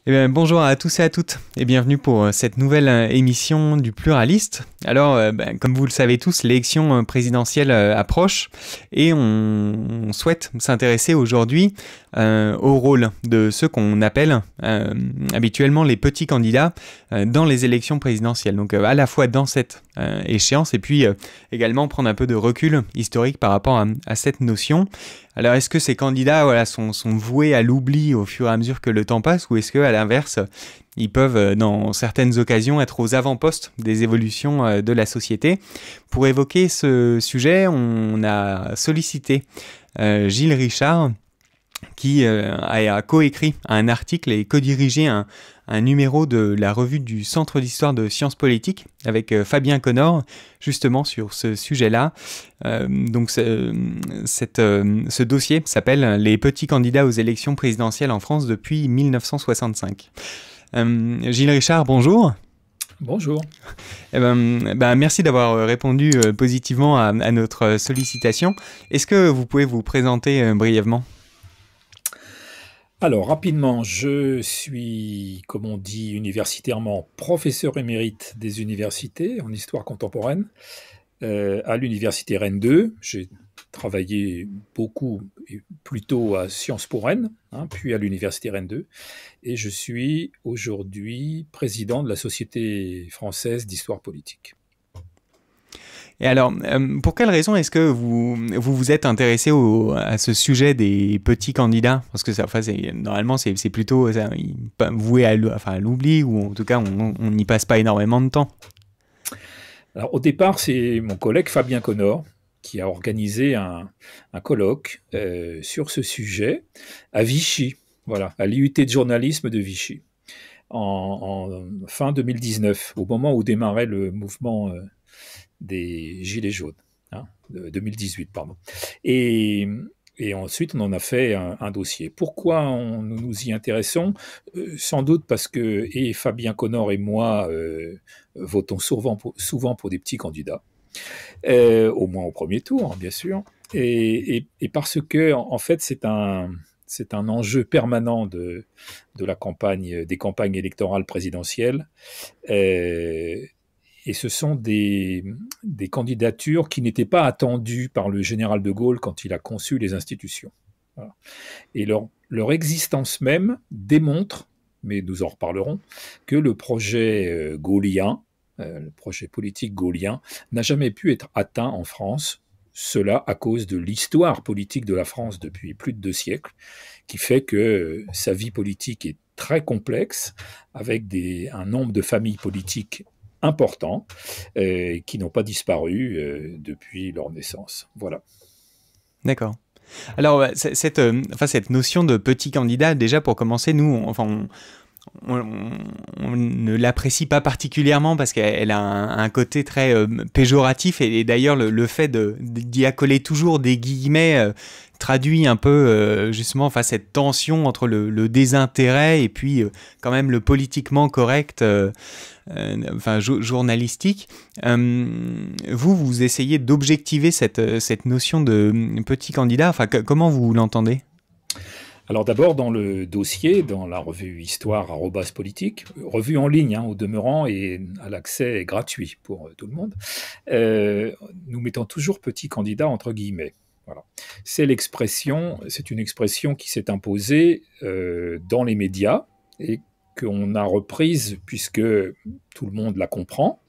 Eh bien, bonjour à tous et à toutes et bienvenue pour cette nouvelle émission du Pluraliste. Alors, comme vous le savez tous, l'élection présidentielle approche et on souhaite s'intéresser aujourd'hui au rôle de ceux qu'on appelle habituellement les petits candidats dans les élections présidentielles. Donc à la fois dans cette échéance et puis également prendre un peu de recul historique par rapport à cette notion. Alors, est-ce que ces candidats sont voués à l'oubli au fur et à mesure que le temps passe, ou est-ce qu'à l'inverse, ils peuvent, dans certaines occasions, être aux avant-postes des évolutions de la société? Pour évoquer ce sujet, on a sollicité Gilles Richard, qui a coécrit un article et co-dirigé un numéro de la revue du Centre d'Histoire de Sciences Politiques avec Fabien Connor, justement sur ce sujet-là. Donc ce dossier s'appelle « Les petits candidats aux élections présidentielles en France depuis 1965 ». Gilles Richard, bonjour. Bonjour. Merci d'avoir répondu positivement à notre sollicitation. Est-ce que vous pouvez vous présenter brièvement ? Alors, rapidement, je suis, comme on dit universitairement, professeur émérite des universités en histoire contemporaine à l'université Rennes 2. J'ai travaillé beaucoup, plutôt à Sciences Po Rennes, puis à l'université Rennes 2. Et je suis aujourd'hui président de la Société française d'histoire politique. Et alors, pour quelle raison est-ce que vous êtes intéressé à ce sujet des petits candidats? Parce que normalement, c'est plutôt voué à l'oubli, ou en tout cas, on n'y passe pas énormément de temps. Alors, au départ, c'est mon collègue Fabien Connor qui a organisé un colloque sur ce sujet à Vichy, voilà, à l'IUT de journalisme de Vichy, en fin 2019, au moment où démarrait le mouvement des Gilets jaunes, 2018, pardon. Et ensuite, on en a fait un dossier. Pourquoi nous nous y intéressons ? Sans doute parce que et Fabien Connor et moi votons souvent pour des petits candidats, au moins au premier tour, bien sûr, et parce que, en fait, c'est un enjeu permanent de la campagne, des campagnes électorales présidentielles. Et ce sont des candidatures qui n'étaient pas attendues par le général de Gaulle quand il a conçu les institutions. Voilà. Et leur existence même démontre, mais nous en reparlerons, que le projet gaullien, le projet politique gaullien, n'a jamais pu être atteint en France. Cela à cause de l'histoire politique de la France depuis plus de 2 siècles, qui fait que sa vie politique est très complexe, avec un nombre de familles politiques importants qui n'ont pas disparu depuis leur naissance. Voilà. D'accord. Alors, cette notion de petit candidat, déjà pour commencer, nous, on ne l'apprécie pas particulièrement parce qu'elle a un côté très péjoratif, et d'ailleurs le fait d'y accoler toujours des guillemets traduit un peu justement cette tension entre le désintérêt et puis quand même le politiquement correct journalistique. Vous essayez d'objectiver cette notion de petit candidat, comment vous l'entendez ? Alors d'abord, dans le dossier, dans la revue Histoire@politique, revue en ligne au demeurant et à l'accès gratuit pour tout le monde, nous mettons toujours petit candidat entre guillemets. Voilà. C'est une expression qui s'est imposée dans les médias et qu'on a reprise puisque tout le monde la comprend.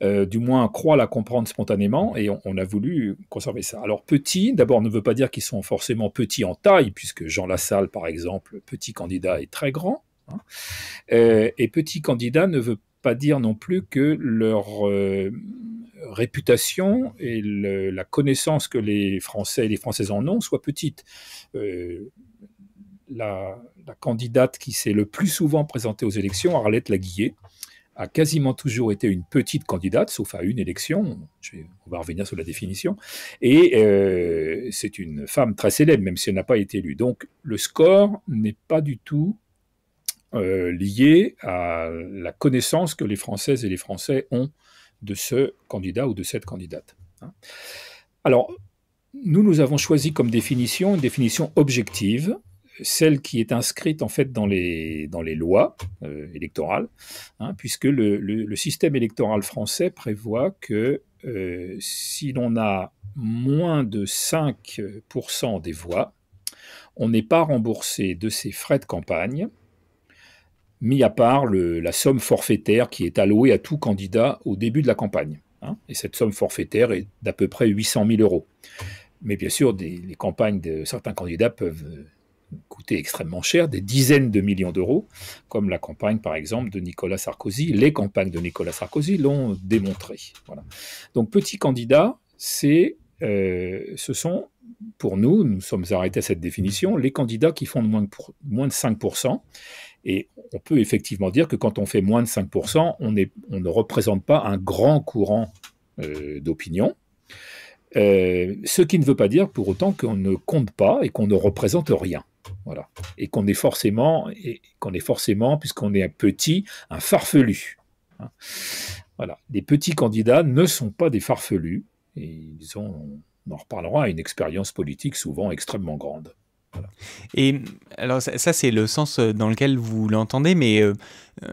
Du moins croit la comprendre spontanément, et on a voulu conserver ça. Alors petit, d'abord, ne veut pas dire qu'ils sont forcément petits en taille, puisque Jean Lassalle, par exemple, petit candidat, est très grand. Et petit candidat ne veut pas dire non plus que leur réputation et la connaissance que les Français et les Françaises en ont soit petite. La candidate qui s'est le plus souvent présentée aux élections, Arlette Laguillet, a quasiment toujours été une petite candidate, sauf à une élection, on va revenir sur la définition, et c'est une femme très célèbre, même si elle n'a pas été élue. Donc le score n'est pas du tout lié à la connaissance que les Françaises et les Français ont de ce candidat ou de cette candidate. Alors, nous avons choisi comme définition une définition objective, celle qui est inscrite en fait dans les lois électorales, hein, puisque le système électoral français prévoit que si l'on a moins de 5% des voix, on n'est pas remboursé de ses frais de campagne, mis à part la somme forfaitaire qui est allouée à tout candidat au début de la campagne. Hein, et cette somme forfaitaire est d'à peu près 800 000 euros. Mais bien sûr, les campagnes de certains candidats peuvent coûter extrêmement cher, des dizaines de millions d'euros, comme la campagne, par exemple, de Nicolas Sarkozy. Les campagnes de Nicolas Sarkozy l'ont démontré. Voilà. Donc, petit candidat, ce sont, pour nous, nous sommes arrêtés à cette définition, les candidats qui font moins de 5%. Et on peut effectivement dire que quand on fait moins de 5%, on ne représente pas un grand courant d'opinion. Ce qui ne veut pas dire pour autant qu'on ne compte pas et qu'on ne représente rien. Voilà. Et qu'on est forcément, puisqu'on est un petit, un farfelu. Hein. Voilà. Les petits candidats ne sont pas des farfelus. Et on en reparlera, une expérience politique souvent extrêmement grande. Voilà. Et alors ça c'est le sens dans lequel vous l'entendez, mais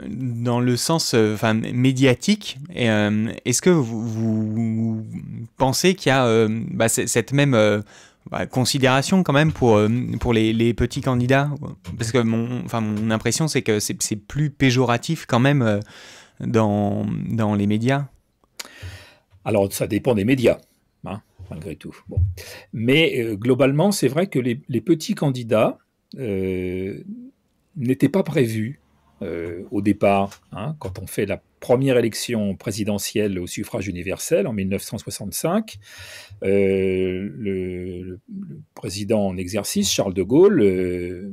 dans le sens médiatique, est-ce que vous pensez qu'il y a cette même considération quand même pour les petits candidats? Parce que mon impression c'est que c'est plus péjoratif quand même dans les médias. Alors ça dépend des médias. Hein, malgré tout. Bon. Mais globalement, c'est vrai que les petits candidats n'étaient pas prévus au départ. Hein, quand on fait la première élection présidentielle au suffrage universel en 1965, le président en exercice, Charles de Gaulle,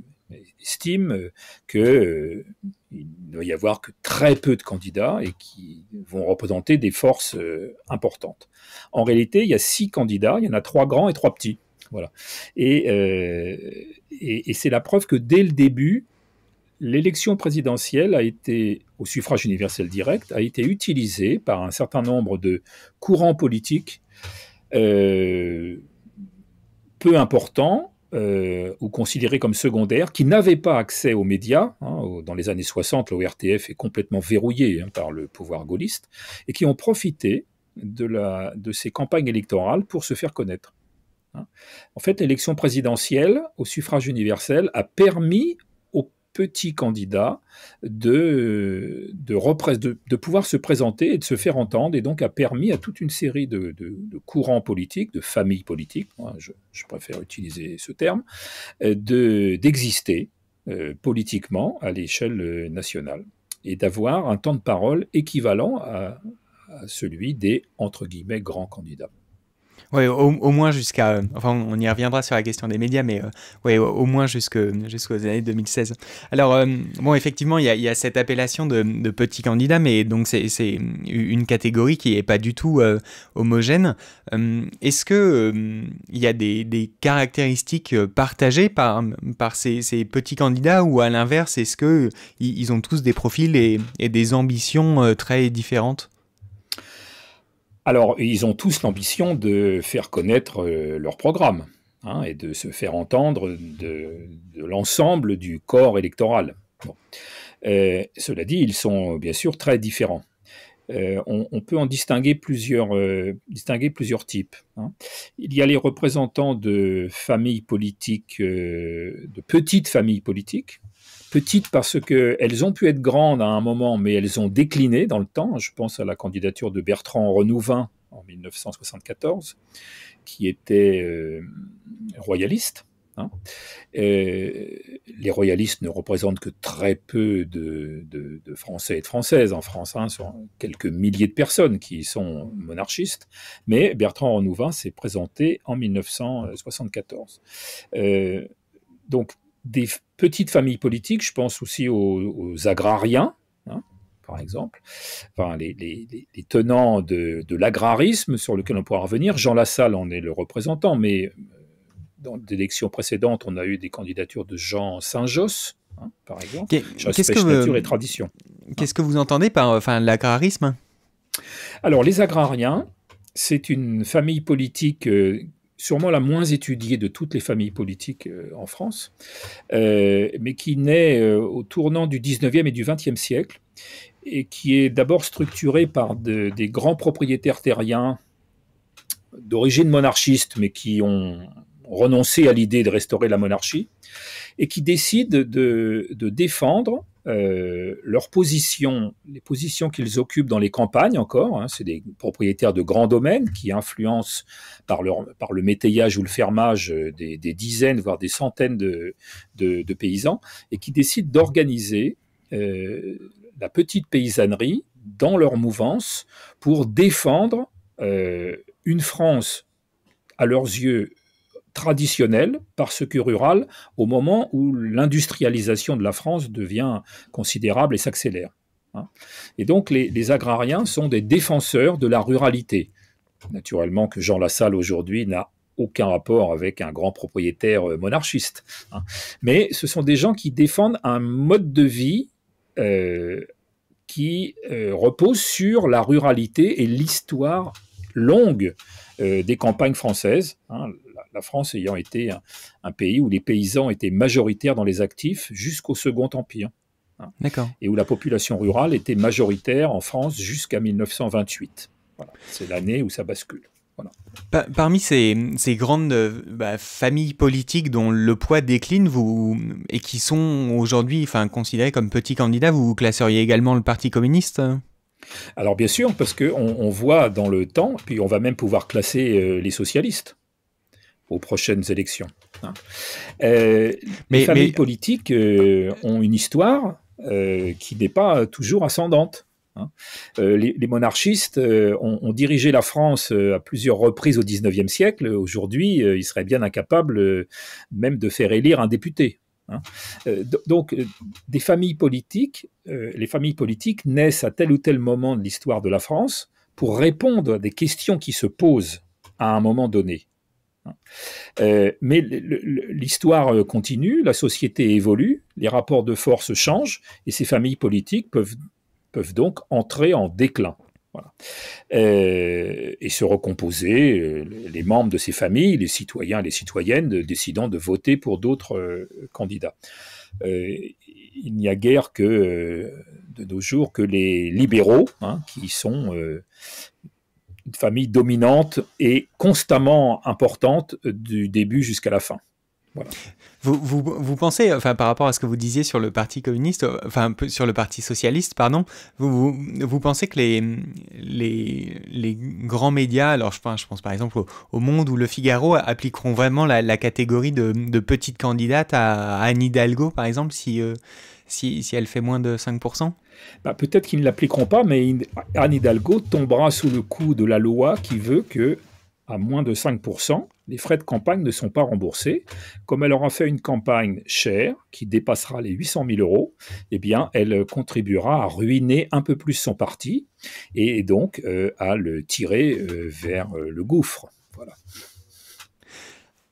estime qu'il ne doit y avoir que très peu de candidats et qui vont représenter des forces importantes. En réalité, il y a 6 candidats, il y en a 3 grands et 3 petits. Voilà. Et c'est la preuve que dès le début, l'élection présidentielle au suffrage universel direct, a été utilisée par un certain nombre de courants politiques peu importants, ou considérés comme secondaires, qui n'avaient pas accès aux médias. Hein, dans les années 60, l'ORTF est complètement verrouillé par le pouvoir gaulliste, et qui ont profité de ces campagnes électorales pour se faire connaître. Hein. En fait, l'élection présidentielle au suffrage universel a permis aux petits candidats de pouvoir se présenter et de se faire entendre, et donc a permis à toute une série de courants politiques, de familles politiques, je préfère utiliser ce terme, d'exister politiquement à l'échelle nationale et d'avoir un temps de parole équivalent à celui des, entre guillemets, grands candidats. Oui, au moins jusqu'à... Enfin, on y reviendra sur la question des médias, mais au moins jusqu'aux années 2016. Alors, effectivement, il y a cette appellation de petits candidats, mais donc c'est une catégorie qui n'est pas du tout homogène. Est-ce qu'il y a des caractéristiques partagées par ces petits candidats, ou à l'inverse, est-ce qu'ils ont tous des profils et des ambitions très différentes ? Alors, ils ont tous l'ambition de faire connaître leur programme, hein, et de se faire entendre de l'ensemble du corps électoral. Bon. Cela dit, ils sont bien sûr très différents. On peut en distinguer plusieurs types. Hein. Il y a les représentants de familles politiques, de petites familles politiques, petites parce qu'elles ont pu être grandes à un moment, mais elles ont décliné dans le temps. Je pense à la candidature de Bertrand Renouvin en 1974, qui était royaliste. Hein. Les royalistes ne représentent que très peu de Français et de Françaises en France. Hein, sur quelques milliers de personnes qui sont monarchistes. Mais Bertrand Renouvin s'est présenté en 1974. Donc, des petites familles politiques, je pense aussi aux agrariens, hein, par exemple, enfin, les tenants de l'agrarisme sur lequel on pourra revenir. Jean Lassalle en est le représentant, mais dans l'élection précédente, on a eu des candidatures de Jean Saint-Josse, hein, par exemple. Nature et tradition. Qu'est-ce que vous entendez par l'agrarisme ? Alors, les agrariens, c'est une famille politique sûrement la moins étudiée de toutes les familles politiques en France, mais qui naît au tournant du 19e et du 20e siècle, et qui est d'abord structurée par des grands propriétaires terriens d'origine monarchiste, mais qui ont renoncé à l'idée de restaurer la monarchie, et qui décident de défendre leurs positions, les positions qu'ils occupent dans les campagnes encore. C'est des propriétaires de grands domaines qui influencent par le métayage ou le fermage des dizaines, voire des centaines de paysans, et qui décident d'organiser la petite paysannerie dans leur mouvance pour défendre une France, à leurs yeux, traditionnelle, parce que rurale, au moment où l'industrialisation de la France devient considérable et s'accélère. Et donc les agrariens sont des défenseurs de la ruralité. Naturellement que Jean Lassalle aujourd'hui n'a aucun rapport avec un grand propriétaire monarchiste. Mais ce sont des gens qui défendent un mode de vie qui repose sur la ruralité et l'histoire longue des campagnes françaises. La France ayant été un pays où les paysans étaient majoritaires dans les actifs jusqu'au Second Empire. D'accord. Et où la population rurale était majoritaire en France jusqu'à 1928. Voilà. C'est l'année où ça bascule. Voilà. Parmi ces grandes familles politiques dont le poids décline et qui sont aujourd'hui considérées comme petits candidats, vous classeriez également le Parti communiste ? Alors bien sûr, parce qu'on voit dans le temps, puis on va même pouvoir classer les socialistes aux prochaines élections. Les familles politiques ont une histoire qui n'est pas toujours ascendante. Les monarchistes ont dirigé la France à plusieurs reprises au XIXe siècle. Aujourd'hui, ils seraient bien incapables même de faire élire un député. Donc, les familles politiques naissent à tel ou tel moment de l'histoire de la France pour répondre à des questions qui se posent à un moment donné. Mais l'histoire continue, la société évolue, les rapports de force changent, et ces familles politiques peuvent donc entrer en déclin. Voilà. Et se recomposer, les membres de ces familles, les citoyens et les citoyennes, décidant de voter pour d'autres candidats. Il n'y a guère que, de nos jours, que les libéraux, qui sont une famille dominante et constamment importante du début jusqu'à la fin. Voilà. Vous pensez, par rapport à ce que vous disiez sur le Parti communiste, sur le Parti socialiste, pardon, vous pensez que les grands médias, alors je pense par exemple au Monde ou Le Figaro, appliqueront vraiment la catégorie de petite candidate à Anne Hidalgo, par exemple, si elle fait moins de 5%? Peut-être qu'ils ne l'appliqueront pas, mais Anne Hidalgo tombera sous le coup de la loi qui veut que, à moins de 5%, les frais de campagne ne sont pas remboursés. Comme elle aura fait une campagne chère, qui dépassera les 800 000 €, eh bien, elle contribuera à ruiner un peu plus son parti et donc à le tirer vers le gouffre. Voilà.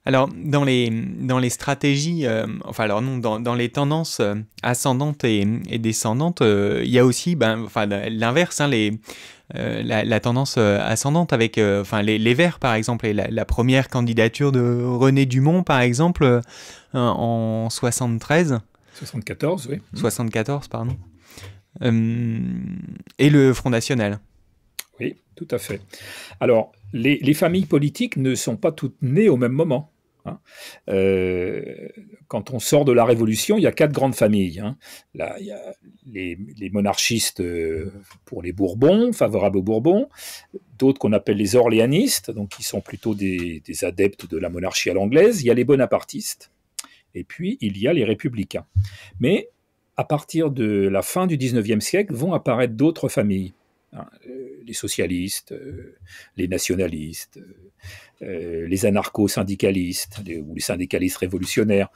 Alors, dans les stratégies, dans les tendances ascendantes et descendantes, il y a aussi l'inverse, la tendance ascendante avec les Verts, par exemple, et la première candidature de René Dumont, par exemple, en 73. 74, oui. 74, pardon. Et le Front National. Oui, tout à fait. Alors, les familles politiques ne sont pas toutes nées au même moment. Quand on sort de la Révolution, il y a 4 grandes familles. Là, il y a les monarchistes pour les Bourbons, favorables aux Bourbons, d'autres qu'on appelle les orléanistes, donc qui sont plutôt des adeptes de la monarchie à l'anglaise. Il y a les bonapartistes, et puis il y a les républicains. Mais à partir de la fin du XIXe siècle, vont apparaître d'autres familles. Les socialistes, les nationalistes, les anarcho-syndicalistes ou les syndicalistes révolutionnaires.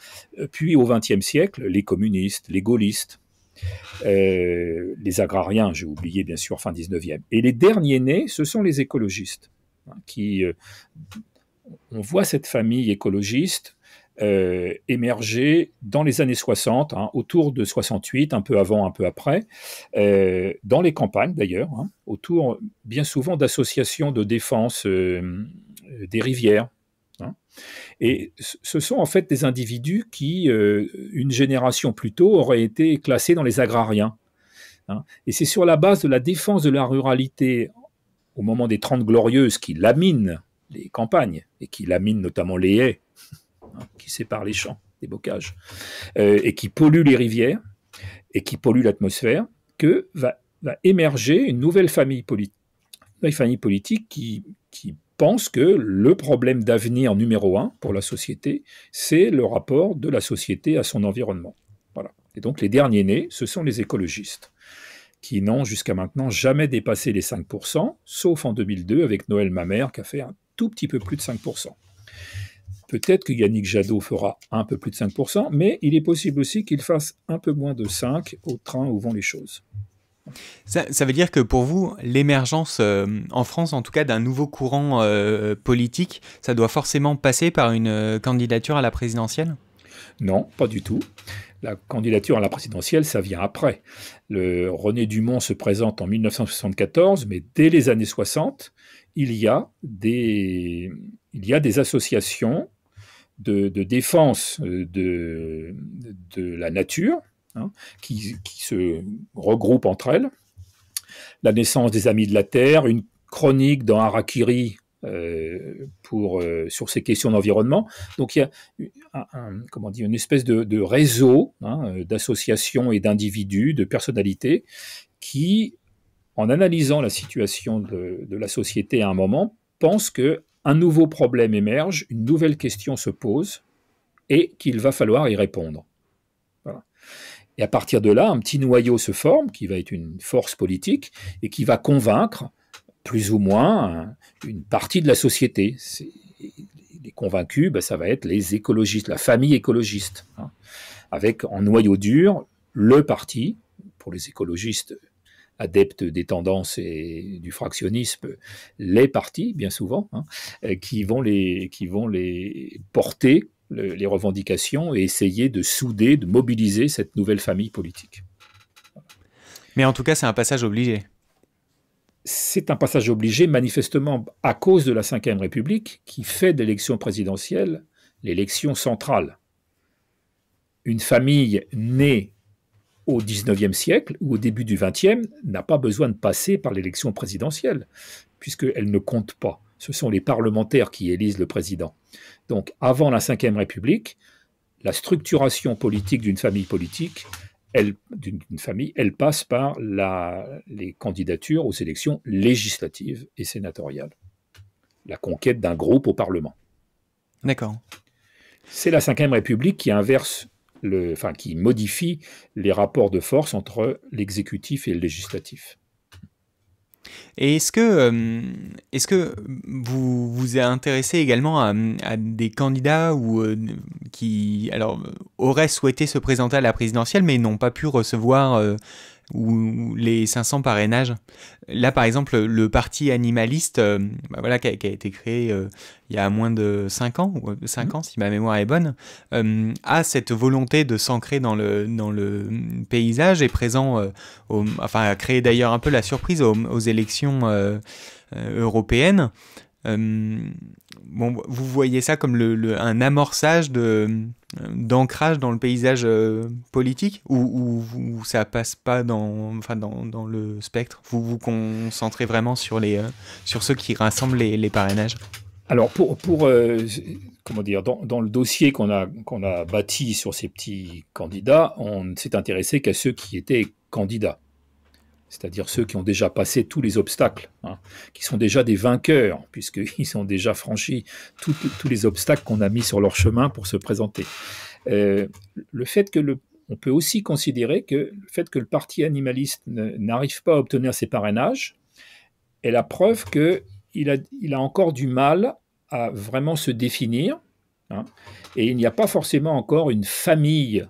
Puis au XXe siècle, les communistes, les gaullistes, les agrariens, j'ai oublié bien sûr, fin XIXe. Et les derniers nés, ce sont les écologistes, qui, on voit cette famille écologiste émerger dans les années 60, autour de 68, un peu avant, un peu après, dans les campagnes d'ailleurs, autour bien souvent d'associations de défense des rivières, hein. Et ce sont en fait des individus qui, une génération plus tôt, auraient été classés dans les agrariens, hein. Et c'est sur la base de la défense de la ruralité au moment des Trente Glorieuses qui laminent les campagnes et qui laminent notamment les haies, hein, qui séparent les champs des bocages, et qui polluent les rivières et qui polluent l'atmosphère, que va émerger une nouvelle famille politique qui pense que le problème d'avenir numéro un pour la société, c'est le rapport de la société à son environnement. Voilà. Et donc les derniers nés, ce sont les écologistes, qui n'ont jusqu'à maintenant jamais dépassé les 5%, sauf en 2002 avec Noël Mamère, qui a fait un tout petit peu plus de 5%. Peut-être que Yannick Jadot fera un peu plus de 5%, mais il est possible aussi qu'il fasse un peu moins de 5% au train où vont les choses. Ça veut dire que pour vous, l'émergence, en France en tout cas, d'un nouveau courant politique, ça doit forcément passer par une candidature à la présidentielle ? Non, pas du tout. La candidature à la présidentielle, ça vient après. René Dumont se présente en 1974, mais dès les années 60, il y a des associations de défense de la nature, hein, qui se regroupent entre elles. La naissance des Amis de la Terre, une chronique dans Harakiri sur ces questions d'environnement. Donc il y a une espèce de réseau, hein, d'associations et d'individus, de personnalités qui, en analysant la situation de la société à un moment, pensent qu'un nouveau problème émerge, une nouvelle question se pose et qu'il va falloir y répondre. Voilà. Et à partir de là, un petit noyau se forme qui va être une force politique et qui va convaincre plus ou moins une partie de la société. Les convaincus, ça va être les écologistes, la famille écologiste, hein, avec en noyau dur le parti, pour les écologistes adeptes des tendances et du fractionnisme, les partis, bien souvent, hein, qui vont les porter les revendications et essayer de souder, de mobiliser cette nouvelle famille politique. Mais en tout cas, c'est un passage obligé. C'est un passage obligé, manifestement, à cause de la Ve République, qui fait de l'élection présidentielle l'élection centrale. Une famille née au XIXe siècle ou au début du XXe n'a pas besoin de passer par l'élection présidentielle, puisqu'elle ne compte pas. Ce sont les parlementaires qui élisent le président. Donc, avant la Ve République, la structuration politique d'une famille politique, elle passe par les candidatures aux élections législatives et sénatoriales. La conquête d'un groupe au Parlement. D'accord. C'est la Ve République qui qui modifie les rapports de force entre l'exécutif et le législatif. Et est-ce que vous vous êtes intéressé également à des candidats qui auraient souhaité se présenter à la présidentielle mais n'ont pas pu recevoir les 500 parrainages? Là, par exemple, le parti animaliste qui a été créé il y a moins de 5 ans, 5 ans si ma mémoire est bonne, a cette volonté de s'ancrer dans le paysage et présent, a créé d'ailleurs un peu la surprise aux élections européennes. Vous voyez ça comme un amorçage d'ancrage dans le paysage politique ou ça passe pas dans le spectre? Vous vous concentrez vraiment sur ceux qui rassemblent les parrainages? Alors dans le dossier qu'on a bâti sur ces petits candidats, on ne s'est intéressé qu'à ceux qui étaient candidats. C'est-à-dire ceux qui ont déjà passé tous les obstacles, hein, qui sont déjà des vainqueurs, puisqu'ils ont déjà franchi tous les obstacles qu'on a mis sur leur chemin pour se présenter. On peut aussi considérer que le fait que le parti animaliste n'arrive pas à obtenir ses parrainages est la preuve qu'il a encore du mal à vraiment se définir, hein, et il n'y a pas forcément encore une famille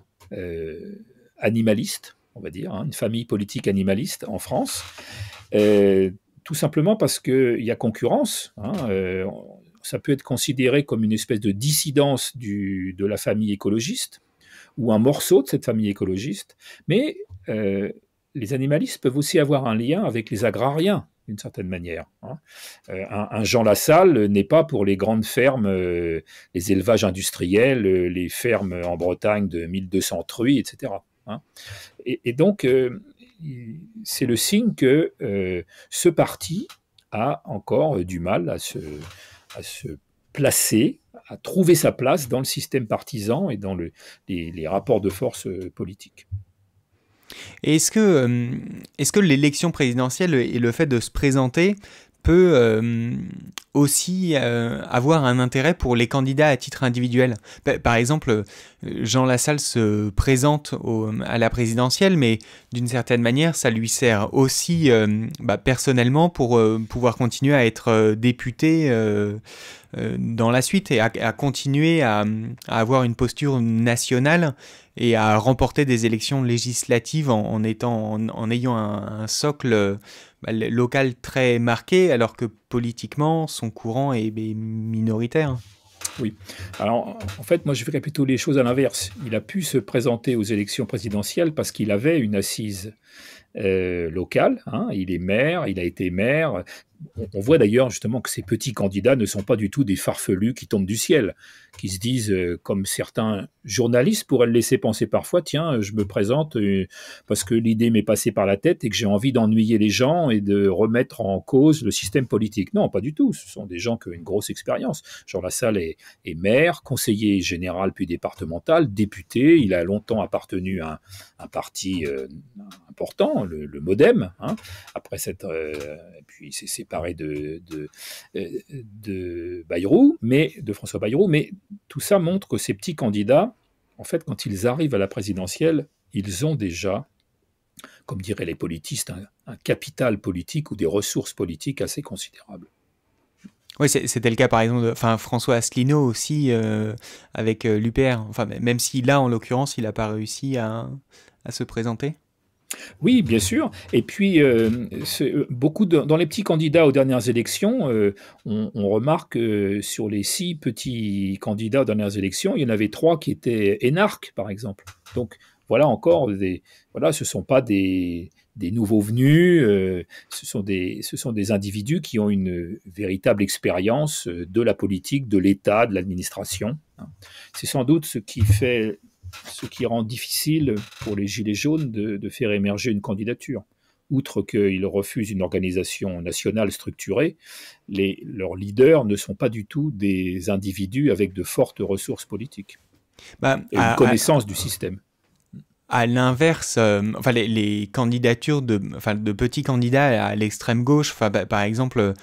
animaliste, on va dire, hein, une famille politique animaliste en France, tout simplement parce qu'il y a concurrence. Hein, ça peut être considéré comme une espèce de dissidence de la famille écologiste, ou un morceau de cette famille écologiste, mais les animalistes peuvent aussi avoir un lien avec les agrariens, d'une certaine manière. Hein. Un Jean Lassalle n'est pas pour les grandes fermes, les élevages industriels, les fermes en Bretagne de 1200 truies, etc. Hein. Et donc, c'est le signe que ce parti a encore du mal à se placer, à trouver sa place dans le système partisan et dans les rapports de force politiques. Et est-ce que l'élection présidentielle et le fait de se présenter peut aussi avoir un intérêt pour les candidats à titre individuel? Par exemple, Jean Lassalle se présente à la présidentielle, mais d'une certaine manière, ça lui sert aussi personnellement pour pouvoir continuer à être député dans la suite et à continuer à avoir une posture nationale et à remporter des élections législatives en ayant un socle local très marqué, alors que politiquement, son courant est minoritaire. Oui. Alors, en fait, moi, je verrais plutôt les choses à l'inverse. Il a pu se présenter aux élections présidentielles parce qu'il avait une assise locale. Hein. Il est maire, il a été maire. On voit d'ailleurs justement que ces petits candidats ne sont pas du tout des farfelus qui tombent du ciel, qui se disent, comme certains journalistes pourraient le laisser penser parfois, tiens, je me présente parce que l'idée m'est passée par la tête et que j'ai envie d'ennuyer les gens et de remettre en cause le système politique. Non, pas du tout. Ce sont des gens qui ont une grosse expérience. Jean Lassalle est maire, conseiller général puis départemental, député. Il a longtemps appartenu à un parti important, le MoDem. Hein, après puis c'est séparé de Bayrou, de François Bayrou, mais tout ça montre que ces petits candidats, en fait, quand ils arrivent à la présidentielle, ils ont déjà, comme diraient les politistes, un capital politique ou des ressources politiques assez considérables. Oui, c'était le cas par exemple de François Asselineau aussi avec l'UPR. Enfin, même si là, en l'occurrence, il n'a pas réussi à se présenter. Oui, bien sûr. Et puis, dans les petits candidats aux dernières élections, on remarque sur les 6 petits candidats aux dernières élections, il y en avait 3 qui étaient énarques, par exemple. Donc, voilà encore, ce ne sont pas des nouveaux venus, ce sont des individus qui ont une véritable expérience de la politique, de l'État, de l'administration. C'est sans doute ce qui rend difficile pour les Gilets jaunes de faire émerger une candidature. Outre qu'ils refusent une organisation nationale structurée, leurs leaders ne sont pas du tout des individus avec de fortes ressources politiques et une connaissance du système. À l'inverse, les candidatures de petits candidats à l'extrême gauche, par exemple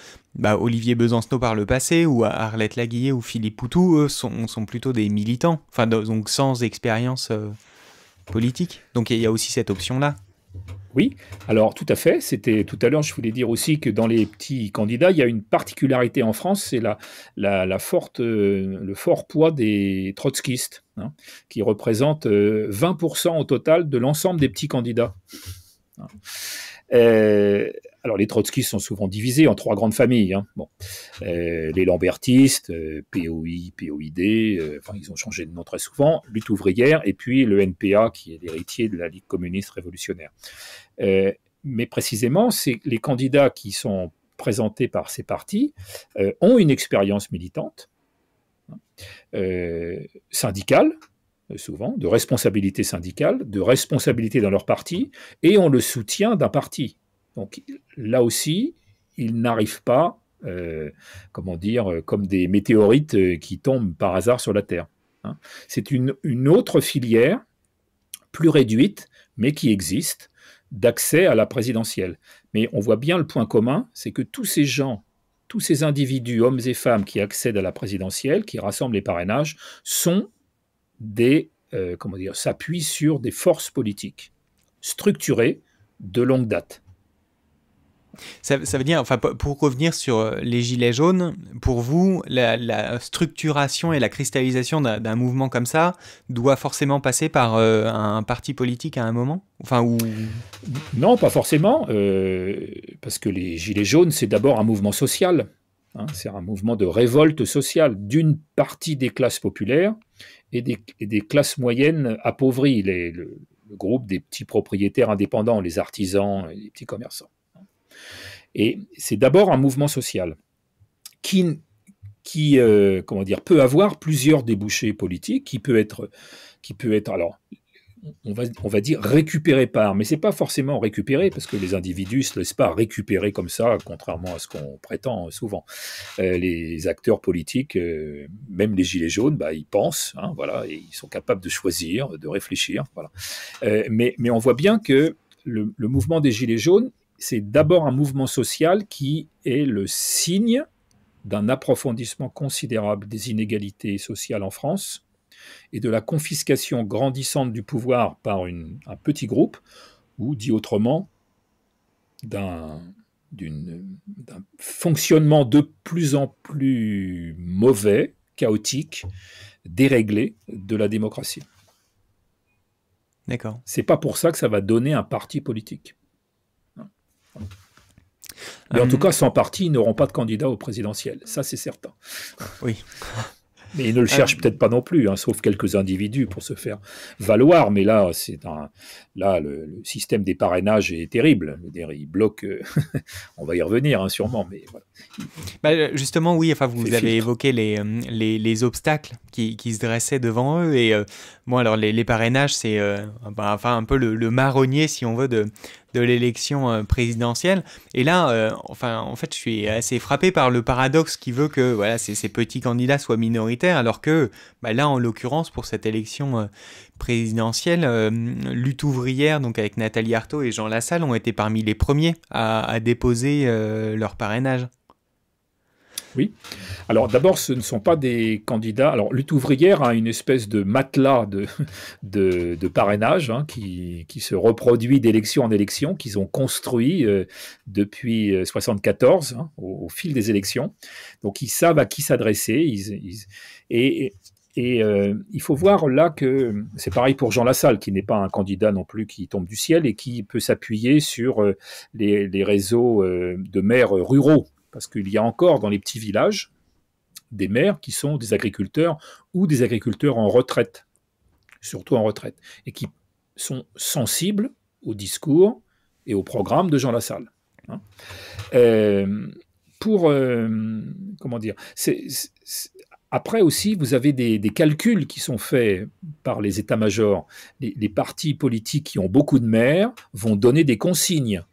Olivier Besancenot par le passé, ou Arlette Laguillet ou Philippe Poutou, eux sont plutôt des militants, donc sans expérience politique. Donc il y a aussi cette option-là. Oui, alors tout à fait. C'était tout à l'heure, je voulais dire aussi que dans les petits candidats, il y a une particularité en France, c'est le fort poids des trotskistes, hein, qui représentent 20% au total de l'ensemble des petits candidats. Alors les trotskistes sont souvent divisés en 3 grandes familles. Hein. Bon. Les lambertistes, POI, POID, ils ont changé de nom très souvent, lutte ouvrière, et puis le NPA qui est l'héritier de la Ligue communiste révolutionnaire. Mais précisément, c'est les candidats qui sont présentés par ces partis ont une expérience militante, syndicale, souvent, de responsabilité syndicale, de responsabilité dans leur parti, et ont le soutien d'un parti. Donc là aussi, ils n'arrivent pas, comme des météorites qui tombent par hasard sur la Terre. Hein. C'est une autre filière, plus réduite, mais qui existe, d'accès à la présidentielle. Mais on voit bien le point commun, c'est que tous ces gens, tous ces individus, hommes et femmes qui accèdent à la présidentielle, qui rassemblent les parrainages, sont s'appuient sur des forces politiques structurées de longue date. Ça veut dire, pour revenir sur les Gilets jaunes, pour vous, la structuration et la cristallisation d'un mouvement comme ça doit forcément passer par un parti politique à un moment ? Non, pas forcément, parce que les Gilets jaunes, c'est d'abord un mouvement social. Hein, c'est un mouvement de révolte sociale d'une partie des classes populaires et des classes moyennes appauvries. le groupe des petits propriétaires indépendants, les artisans et les petits commerçants. Et c'est d'abord un mouvement social qui comment dire, peut avoir plusieurs débouchés politiques, qui peut être alors, on va dire récupéré par, mais c'est pas forcément récupéré, parce que les individus se laissent pas récupérer comme ça, contrairement à ce qu'on prétend souvent. Les acteurs politiques, même les gilets jaunes, ils pensent, hein, voilà, et ils sont capables de choisir, de réfléchir, voilà. Mais on voit bien que le mouvement des gilets jaunes, c'est d'abord un mouvement social qui est le signe d'un approfondissement considérable des inégalités sociales en France et de la confiscation grandissante du pouvoir par un petit groupe, ou dit autrement, d'un fonctionnement de plus en plus mauvais, chaotique, déréglé de la démocratie. D'accord. C'est pas pour ça que ça va donner un parti politique. Mais en tout cas, sans parti, ils n'auront pas de candidat au présidentiel. Ça, c'est certain. Oui. Mais ils ne le cherchent peut-être pas non plus, hein, sauf quelques individus pour se faire valoir. Mais là, le système des parrainages est terrible. Il bloque. On va y revenir, hein, sûrement. Mais voilà. Justement, oui. Enfin, vous avez évoqué les obstacles qui se dressaient devant eux. Et bon, alors les parrainages, c'est un peu le marronnier, si on veut, de l'élection présidentielle. Et là, en fait, je suis assez frappé par le paradoxe qui veut que voilà, ces petits candidats soient minoritaires, alors que là, en l'occurrence, pour cette élection présidentielle, Lutte ouvrière, donc avec Nathalie Arthaud et Jean Lassalle, ont été parmi les premiers à déposer leur parrainage. Oui. Alors d'abord, ce ne sont pas des candidats. Alors Lutte ouvrière a une espèce de matelas de parrainage, hein, qui se reproduit d'élection en élection, qu'ils ont construit depuis 1974, hein, au fil des élections. Donc ils savent à qui s'adresser. Et il faut voir là que c'est pareil pour Jean Lassalle, qui n'est pas un candidat non plus qui tombe du ciel et qui peut s'appuyer sur les réseaux de maires ruraux. Parce qu'il y a encore dans les petits villages des maires qui sont des agriculteurs ou des agriculteurs en retraite, surtout en retraite, et qui sont sensibles au discours et au programme de Jean Lassalle. Hein. Comment dire, après aussi, vous avez des calculs qui sont faits par les états-majors. Les partis politiques qui ont beaucoup de maires vont donner des consignes.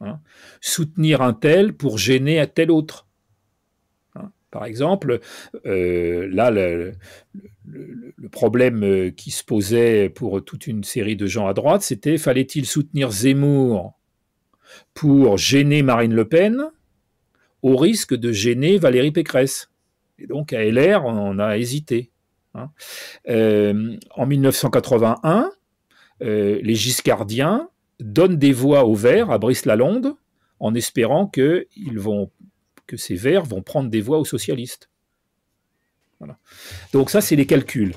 Hein, soutenir un tel pour gêner un tel autre. Hein, par exemple, là, le problème qui se posait pour toute une série de gens à droite, c'était fallait-il soutenir Zemmour pour gêner Marine Le Pen au risque de gêner Valérie Pécresse. Et donc à LR, on a hésité. Hein. En 1981, les giscardiens donnent des voix aux Verts à Brice Lalonde en espérant que ces Verts vont prendre des voix aux socialistes. Voilà. Donc ça, c'est les calculs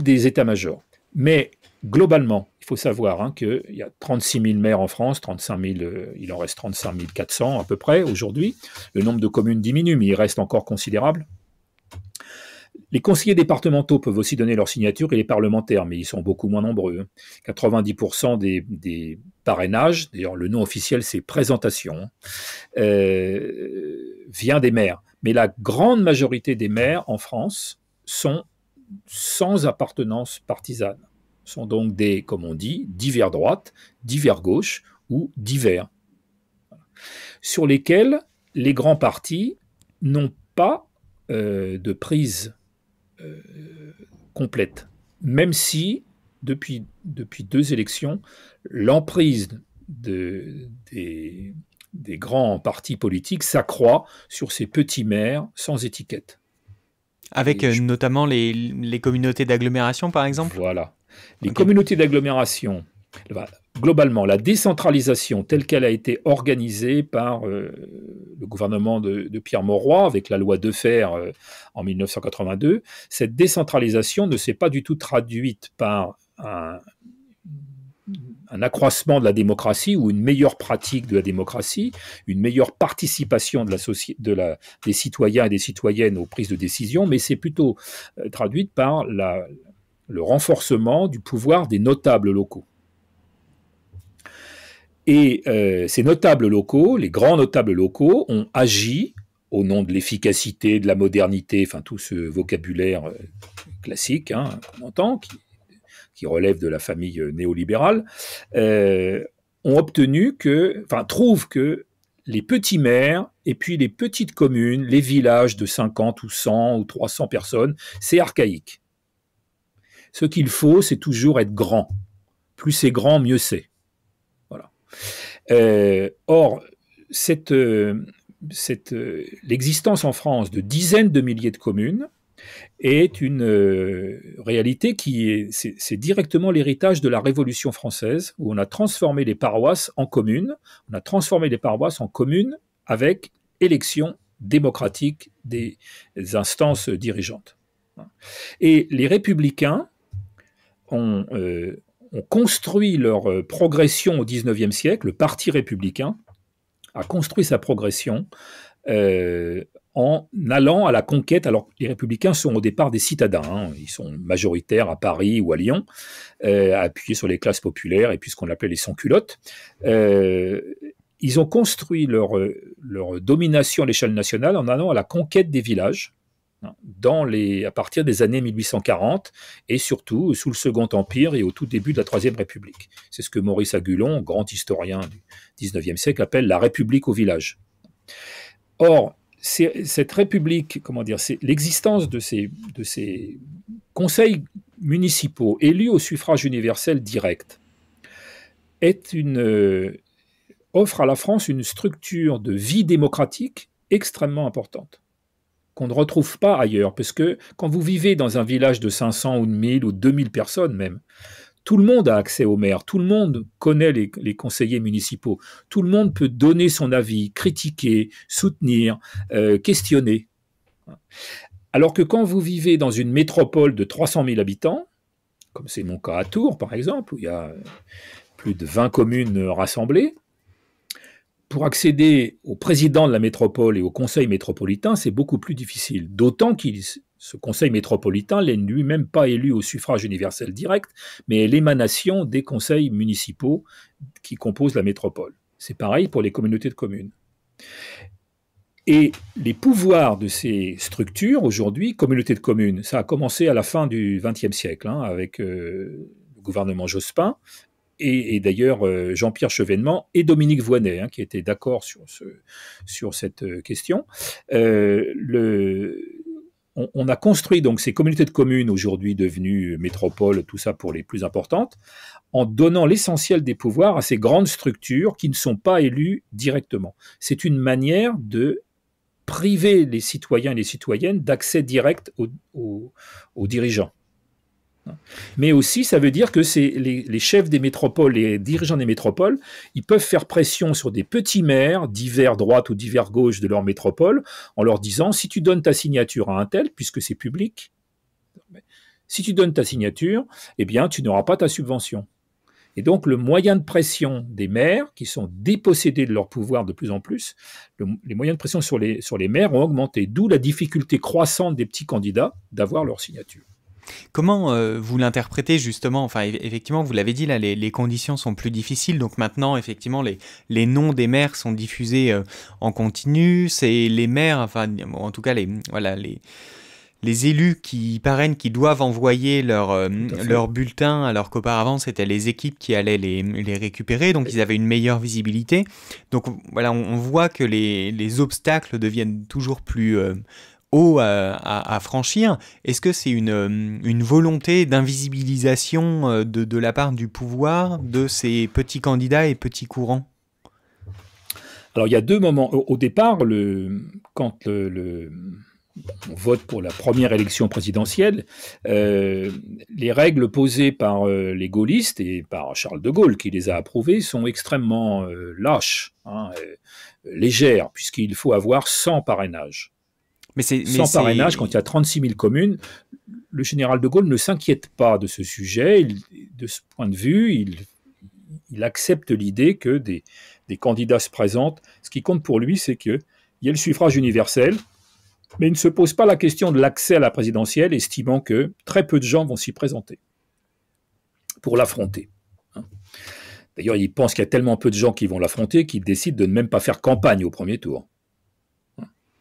des états-majors. Mais globalement, il faut savoir qu'il y a 36 000 maires en France, 35 000, il en reste 35 400 à peu près aujourd'hui. Le nombre de communes diminue, mais il reste encore considérable. Les conseillers départementaux peuvent aussi donner leur signature et les parlementaires, mais ils sont beaucoup moins nombreux. 90% des parrainages, d'ailleurs le nom officiel c'est présentation, vient des maires. Mais la grande majorité des maires en France sont sans appartenance partisane. Sont donc comme on dit, divers droite, divers gauche ou divers. Sur lesquels les grands partis n'ont pas de prise complète, même si depuis 2 élections, l'emprise des grands partis politiques s'accroît sur ces petits maires sans étiquette. Avec notamment les communautés d'agglomération, par exemple. Voilà. Les communautés d'agglomération, globalement, la décentralisation telle qu'elle a été organisée par le gouvernement de Pierre Mauroy avec la loi Defferre en 1982, cette décentralisation ne s'est pas du tout traduite par un accroissement de la démocratie ou une meilleure pratique de la démocratie, une meilleure participation des citoyens et des citoyennes aux prises de décision, mais c'est plutôt traduite par le renforcement du pouvoir des notables locaux. Et ces notables locaux, les grands notables locaux, ont agi au nom de l'efficacité, de la modernité, enfin tout ce vocabulaire classique qu'on entend, qui relève de la famille néolibérale, trouvent que les petits maires et puis les petites communes, les villages de 50 ou 100 ou 300 personnes, c'est archaïque. Ce qu'il faut, c'est toujours être grand. Plus c'est grand, mieux c'est. Voilà. Or, l'existence en France de dizaines de milliers de communes est une réalité c'est directement l'héritage de la Révolution française, où on a transformé les paroisses en communes. On a transformé les paroisses en communes avec élection démocratique des instances dirigeantes. Et les républicains ont construit leur progression au XIXe siècle. Le Parti républicain a construit sa progression en allant à la conquête. Alors, les républicains sont au départ des citadins, ils sont majoritaires à Paris ou à Lyon, appuyés sur les classes populaires et puis ce qu'on appelait les sans-culottes. Ils ont construit leur domination à l'échelle nationale en allant à la conquête des villages, à partir des années 1840, et surtout sous le Second Empire et au tout début de la Troisième République. C'est ce que Maurice Agulon, grand historien du XIXe siècle, appelle la République au village. Or, cette République, c'est l'existence de ces conseils municipaux élus au suffrage universel direct, offre à la France une structure de vie démocratique extrêmement importante, qu'on ne retrouve pas ailleurs, parce que quand vous vivez dans un village de 500 ou de 1000 ou de 2000 personnes même, tout le monde a accès au maire, tout le monde connaît les conseillers municipaux, tout le monde peut donner son avis, critiquer, soutenir, questionner. Alors que quand vous vivez dans une métropole de 300 000 habitants, comme c'est mon cas à Tours par exemple, où il y a plus de 20 communes rassemblées, pour accéder au président de la métropole et au conseil métropolitain, c'est beaucoup plus difficile. D'autant que ce conseil métropolitain n'est lui-même pas élu au suffrage universel direct, mais est l'émanation des conseils municipaux qui composent la métropole. C'est pareil pour les communautés de communes. Et les pouvoirs de ces structures, aujourd'hui, communautés de communes, ça a commencé à la fin du XXe siècle, avec le gouvernement Jospin, et d'ailleurs Jean-Pierre Chevènement et Dominique Voynet, qui étaient d'accord sur cette question. On a construit donc ces communautés de communes, aujourd'hui devenues métropoles, tout ça pour les plus importantes, en donnant l'essentiel des pouvoirs à ces grandes structures qui ne sont pas élues directement. C'est une manière de priver les citoyens et les citoyennes d'accès direct aux dirigeants. Mais aussi, ça veut dire que les chefs des métropoles, les dirigeants des métropoles, ils peuvent faire pression sur des petits maires divers droite ou divers gauche de leur métropole en leur disant, si tu donnes ta signature à un tel, puisque c'est public, si tu donnes ta signature, eh bien, tu n'auras pas ta subvention. Et donc, le moyen de pression des maires, qui sont dépossédés de leur pouvoir de plus en plus, les moyens de pression sur les maires ont augmenté, d'où la difficulté croissante des petits candidats d'avoir leur signature. Comment vous l'interprétez justement? Enfin, effectivement, vous l'avez dit, là, les conditions sont plus difficiles. Donc maintenant, effectivement, les noms des maires sont diffusés en continu. C'est les maires, enfin, en tout cas, les élus qui parrainent, qui doivent envoyer leur bulletin, alors qu'auparavant, c'était les équipes qui allaient les récupérer. Donc, ils avaient une meilleure visibilité. Donc, voilà, on voit que les obstacles deviennent toujours plus haut à franchir. Est-ce que c'est une volonté d'invisibilisation de la part du pouvoir de ces petits candidats et petits courants? Alors il y a deux moments. Au départ, quand on vote pour la première élection présidentielle, les règles posées par les gaullistes et par Charles de Gaulle, qui les a approuvées, sont extrêmement lâches, légères, puisqu'il faut avoir 100 parrainages. Sans parrainage, quand il y a 36 000 communes, le général de Gaulle ne s'inquiète pas de ce sujet. De ce point de vue, il accepte l'idée que des candidats se présentent. Ce qui compte pour lui, c'est qu'il y ait le suffrage universel Mais il ne se pose pas la question de l'accès à la présidentielle, estimant que très peu de gens vont s'y présenter pour l'affronter. D'ailleurs, il pense qu'il y a tellement peu de gens qui vont l'affronter qu'il décide de ne même pas faire campagne au premier tour.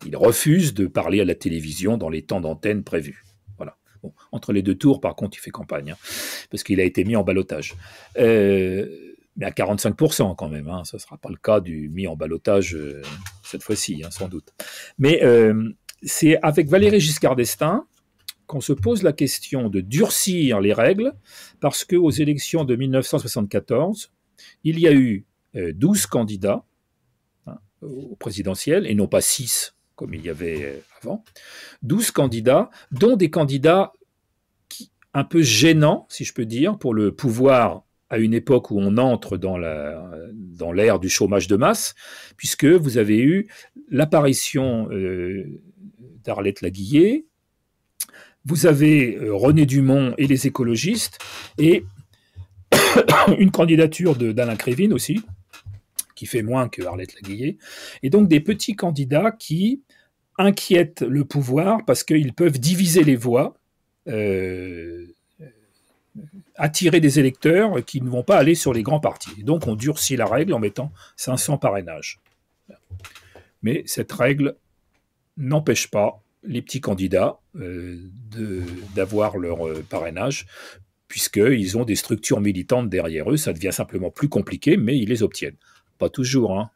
Il refuse de parler à la télévision dans les temps d'antenne prévus. Voilà. Bon, entre les deux tours, par contre, il fait campagne, parce qu'il a été mis en ballottage. Mais à 45% quand même, ce ne sera pas le cas du mis en ballottage cette fois-ci, sans doute. Mais c'est avec Valéry Giscard d'Estaing qu'on se pose la question de durcir les règles, parce qu'aux élections de 1974, il y a eu 12 candidats au présidentiel, et non pas 6 comme il y avait avant, 12 candidats, dont des candidats un peu gênants, si je peux dire, pour le pouvoir à une époque où on entre dans l'ère du chômage de masse, puisque vous avez eu l'apparition d'Arlette Laguillet, vous avez René Dumont et les écologistes, et une candidature d'Alain Crévin aussi, qui fait moins que Arlette Laguillet, et donc des petits candidats qui inquiètent le pouvoir parce qu'ils peuvent diviser les voix, attirer des électeurs qui ne vont pas aller sur les grands partis. Et donc on durcit la règle en mettant 500 parrainages. Mais cette règle n'empêche pas les petits candidats d'avoir leur parrainage, puisqu'ils ont des structures militantes derrière eux. Ça devient simplement plus compliqué, mais ils les obtiennent. Pas toujours.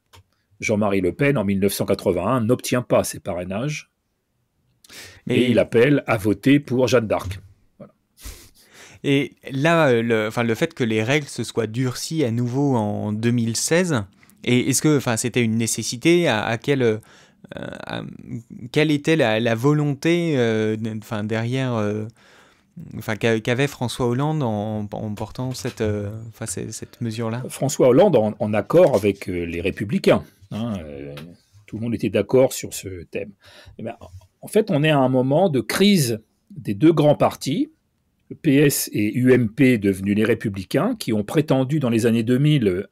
Jean-Marie Le Pen, en 1981, n'obtient pas ses parrainages, et il appelle à voter pour Jeanne d'Arc. Voilà. Et là, le fait que les règles se soient durcies à nouveau en 2016, et est-ce que c'était une nécessité? Quelle était la volonté derrière... qu'avait François Hollande en portant cette mesure-là? François Hollande en accord avec les Républicains. Tout le monde était d'accord sur ce thème. En fait, on est à un moment de crise des deux grands partis, le PS et UMP devenus les Républicains, qui ont prétendu dans les années 2000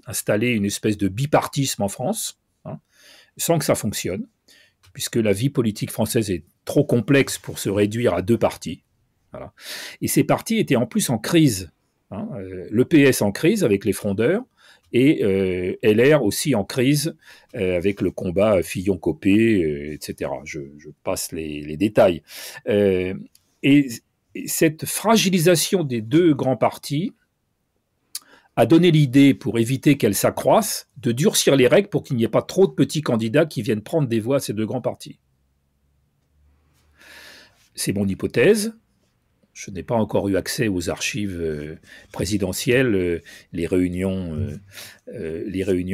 installer une espèce de bipartisme en France, sans que ça fonctionne, puisque la vie politique française est trop complexe pour se réduire à deux partis. Voilà. Et ces partis étaient en plus en crise. Le PS en crise avec les frondeurs, et LR aussi en crise avec le combat Fillon-Copé, etc. Je passe les détails. Et cette fragilisation des deux grands partis a donné l'idée, pour éviter qu'elles s'accroissent, de durcir les règles pour qu'il n'y ait pas trop de petits candidats qui viennent prendre des voix à ces deux grands partis. C'est mon hypothèse. Je n'ai pas encore eu accès aux archives présidentielles, les réunions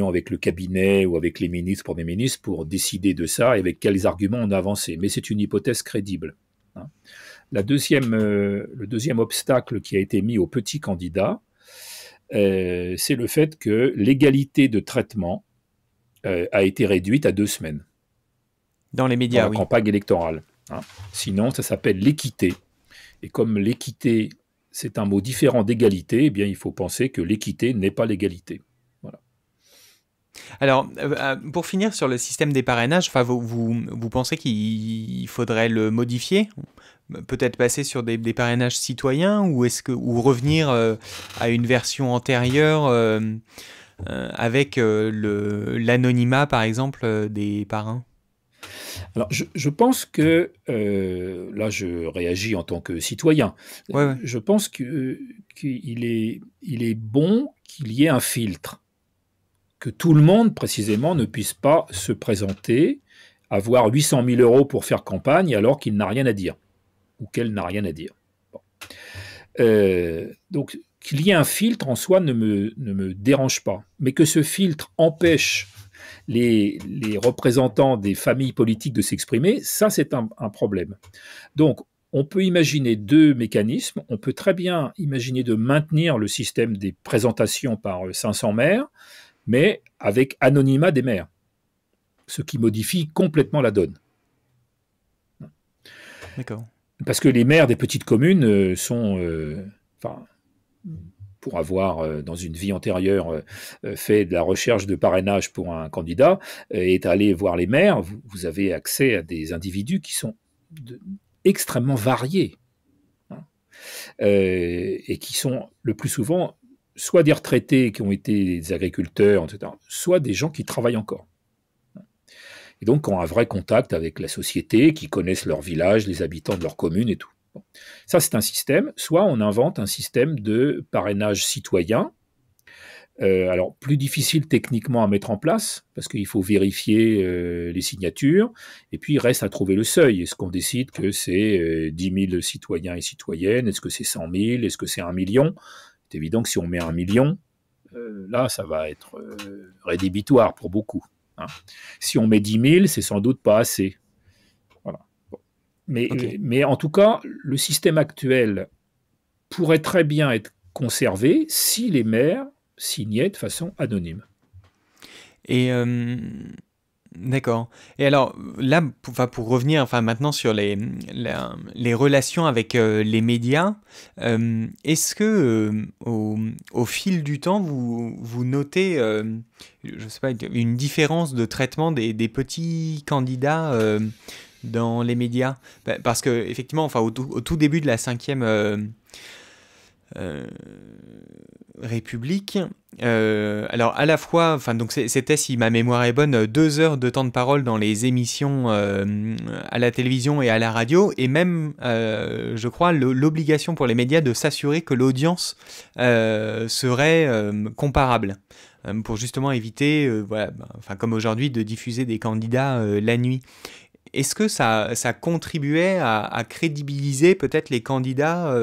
avec le cabinet ou avec les ministres, premiers ministres, pour décider de ça et avec quels arguments on a avancé. Mais c'est une hypothèse crédible. Le deuxième obstacle qui a été mis aux petits candidats, c'est le fait que l'égalité de traitement a été réduite à 2 semaines. Dans les médias, dans la campagne électorale. Sinon, ça s'appelle l'équité. Et comme l'équité, c'est un mot différent d'égalité, eh bien, il faut penser que l'équité n'est pas l'égalité. Voilà. Alors, pour finir sur le système des parrainages, vous pensez qu'il faudrait le modifier? Peut-être passer sur des parrainages citoyens, ou revenir à une version antérieure avec l'anonymat, par exemple, des parrains? Alors, je pense que, là je réagis en tant que citoyen, je pense qu'il est bon qu'il y ait un filtre, que tout le monde précisément ne puisse pas se présenter, avoir 800 000 € pour faire campagne alors qu'il n'a rien à dire, ou qu'elle n'a rien à dire. Bon. Donc qu'il y ait un filtre en soi ne me dérange pas, mais que ce filtre empêche les représentants des familles politiques de s'exprimer, ça c'est un problème. Donc on peut imaginer 2 mécanismes. On peut très bien imaginer de maintenir le système des présentations par 500 maires, mais avec anonymat des maires, ce qui modifie complètement la donne. D'accord. Parce que les maires des petites communes sont... pour avoir, dans une vie antérieure, fait de la recherche de parrainage pour un candidat, et est allé voir les maires, vous avez accès à des individus qui sont extrêmement variés, hein, et qui sont le plus souvent soit des retraités qui ont été des agriculteurs, etc., soit des gens qui travaillent encore. Et donc, qui ont un vrai contact avec la société, qui connaissent leur village, les habitants de leur commune et tout. Bon. Ça, c'est un système. Soit on invente un système de parrainage citoyen. Alors, plus difficile techniquement à mettre en place, parce qu'il faut vérifier les signatures, et puis il reste à trouver le seuil. Est-ce qu'on décide que c'est 10 000 citoyens et citoyennes? Est-ce que c'est 100 000? Est-ce que c'est 1 million? C'est évident que si on met 1 million, là, ça va être rédhibitoire pour beaucoup. Hein. Si on met 10 000, c'est sans doute pas assez. Voilà. Bon. Mais en tout cas, le système actuel pourrait très bien être conservé si les maires signaient de façon anonyme. Et d'accord. Et alors là, pour revenir, maintenant sur les relations avec les médias, est-ce que au fil du temps, vous notez, je sais pas, une différence de traitement des petits candidats dans les médias? Parce que effectivement, au tout début de la Ve République. Alors à la fois, donc c'était, si ma mémoire est bonne, 2 heures de temps de parole dans les émissions à la télévision et à la radio, et même, je crois, l'obligation pour les médias de s'assurer que l'audience serait comparable, pour justement éviter, comme aujourd'hui, de diffuser des candidats la nuit. Est-ce que ça contribuait à crédibiliser peut-être les candidats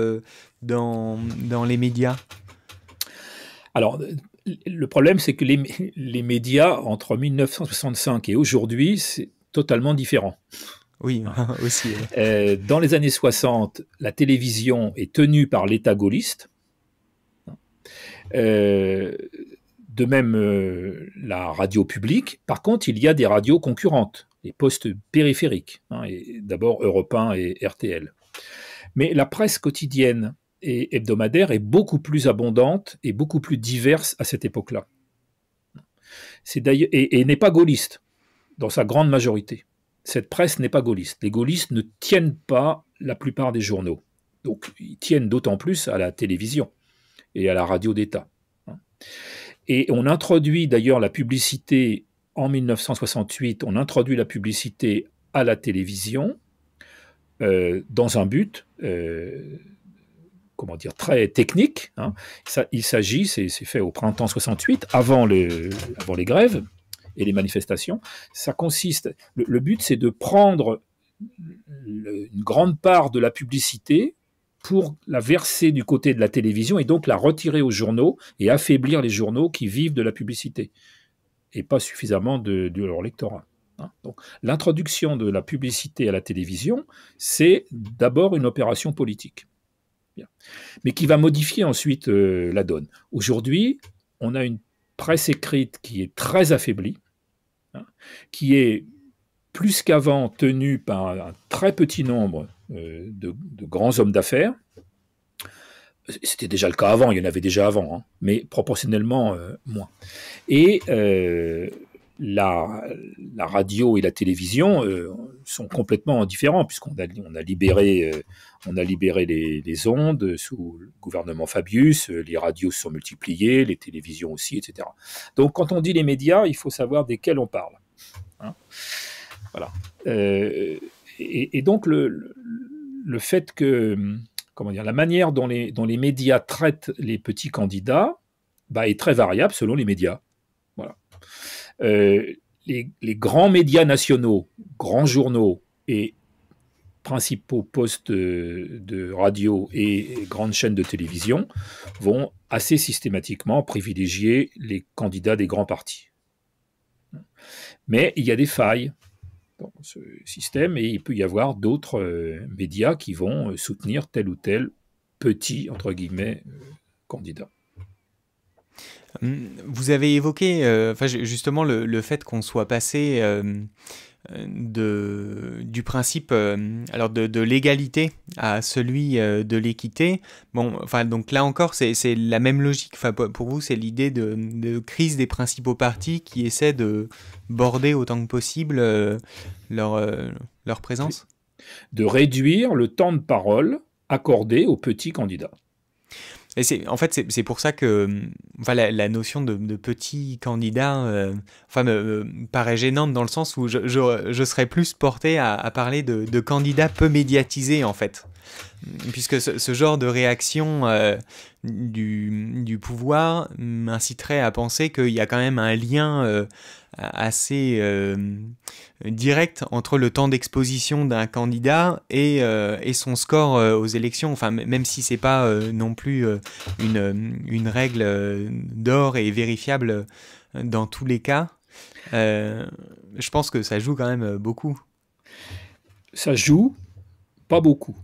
dans les médias? Alors, le problème, c'est que les médias, entre 1965 et aujourd'hui, c'est totalement différent. Oui, aussi. Dans les années 60, la télévision est tenue par l'État gaulliste. De même, la radio publique. Par contre, il y a des radios concurrentes, les postes périphériques, et d'abord Europe 1 et RTL. Mais la presse quotidienne et hebdomadaire est beaucoup plus abondante et beaucoup plus diverse à cette époque-là. C'est d'ailleurs, et n'est pas gaulliste, dans sa grande majorité. Cette presse n'est pas gaulliste. Les gaullistes ne tiennent pas la plupart des journaux. Donc, ils tiennent d'autant plus à la télévision et à la radio d'État. Et on introduit d'ailleurs la publicité, en 1968, on introduit la publicité à la télévision dans un but très technique. Il s'agit, c'est fait au printemps 68, avant les grèves et les manifestations. Ça consiste, le but, c'est de prendre une grande part de la publicité pour la verser du côté de la télévision et donc la retirer aux journaux et affaiblir les journaux qui vivent de la publicité et pas suffisamment de leur lectorat. Donc, l'introduction de la publicité à la télévision, c'est d'abord une opération politique, mais qui va modifier ensuite la donne. Aujourd'hui, on a une presse écrite qui est très affaiblie, qui est plus qu'avant tenue par un très petit nombre de grands hommes d'affaires. C'était déjà le cas avant, il y en avait déjà avant, mais proportionnellement moins. Et la radio et la télévision sont complètement différents, puisqu'on a libéré les ondes sous le gouvernement Fabius, les radios se sont multipliées, les télévisions aussi, etc. Donc quand on dit les médias, il faut savoir desquels on parle. Voilà. Et donc le fait que, la manière dont les médias traitent les petits candidats est très variable selon les médias. Voilà. Les grands médias nationaux, grands journaux et principaux postes de radio et grandes chaînes de télévision vont assez systématiquement privilégier les candidats des grands partis. Mais il y a des failles dans ce système et il peut y avoir d'autres médias qui vont soutenir tel ou tel petit, entre guillemets, candidat. Vous avez évoqué justement le fait qu'on soit passé du principe alors de l'égalité à celui de l'équité. Bon, enfin, donc là encore, c'est la même logique. Enfin, pour vous, c'est l'idée de crise des principaux partis qui essaient de border autant que possible leur présence. De réduire le temps de parole accordé aux petits candidats. Et en fait, c'est pour ça que enfin, la notion de petit candidat enfin, me paraît gênante dans le sens où je serais plus porté à parler de candidats peu médiatisés, en fait. Puisque ce genre de réaction du pouvoir m'inciterait à penser qu'il y a quand même un lien assez direct entre le temps d'exposition d'un candidat et son score aux élections. Enfin, même si c'est pas non plus une règle d'or et vérifiable dans tous les cas, je pense que ça joue quand même beaucoup. Ça joue, pas beaucoup.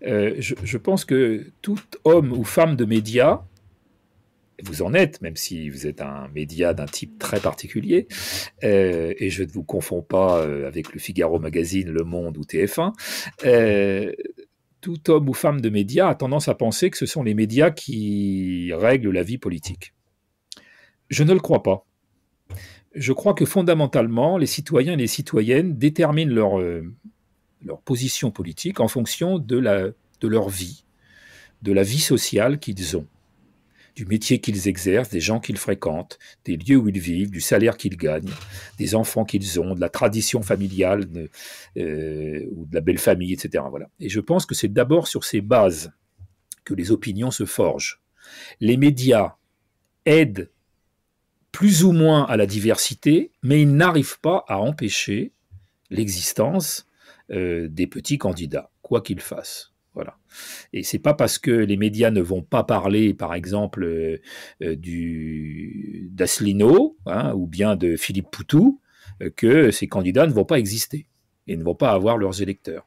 Je pense que tout homme ou femme de médias, vous en êtes, même si vous êtes un média d'un type très particulier, et je ne vous confonds pas avec le Figaro Magazine, Le Monde ou TF1, tout homme ou femme de médias a tendance à penser que ce sont les médias qui règlent la vie politique. Je ne le crois pas. Je crois que fondamentalement, les citoyens et les citoyennes déterminent leur position politique en fonction de leur vie, de la vie sociale qu'ils ont, du métier qu'ils exercent, des gens qu'ils fréquentent, des lieux où ils vivent, du salaire qu'ils gagnent, des enfants qu'ils ont, de la tradition familiale ou de la belle famille, etc. Voilà. Et je pense que c'est d'abord sur ces bases que les opinions se forgent. Les médias aident plus ou moins à la diversité, mais ils n'arrivent pas à empêcher l'existence des petits candidats, quoi qu'ils fassent. Voilà. Et c'est pas parce que les médias ne vont pas parler, par exemple, d'Asselineau ou bien de Philippe Poutou, que ces candidats ne vont pas exister et ne vont pas avoir leurs électeurs.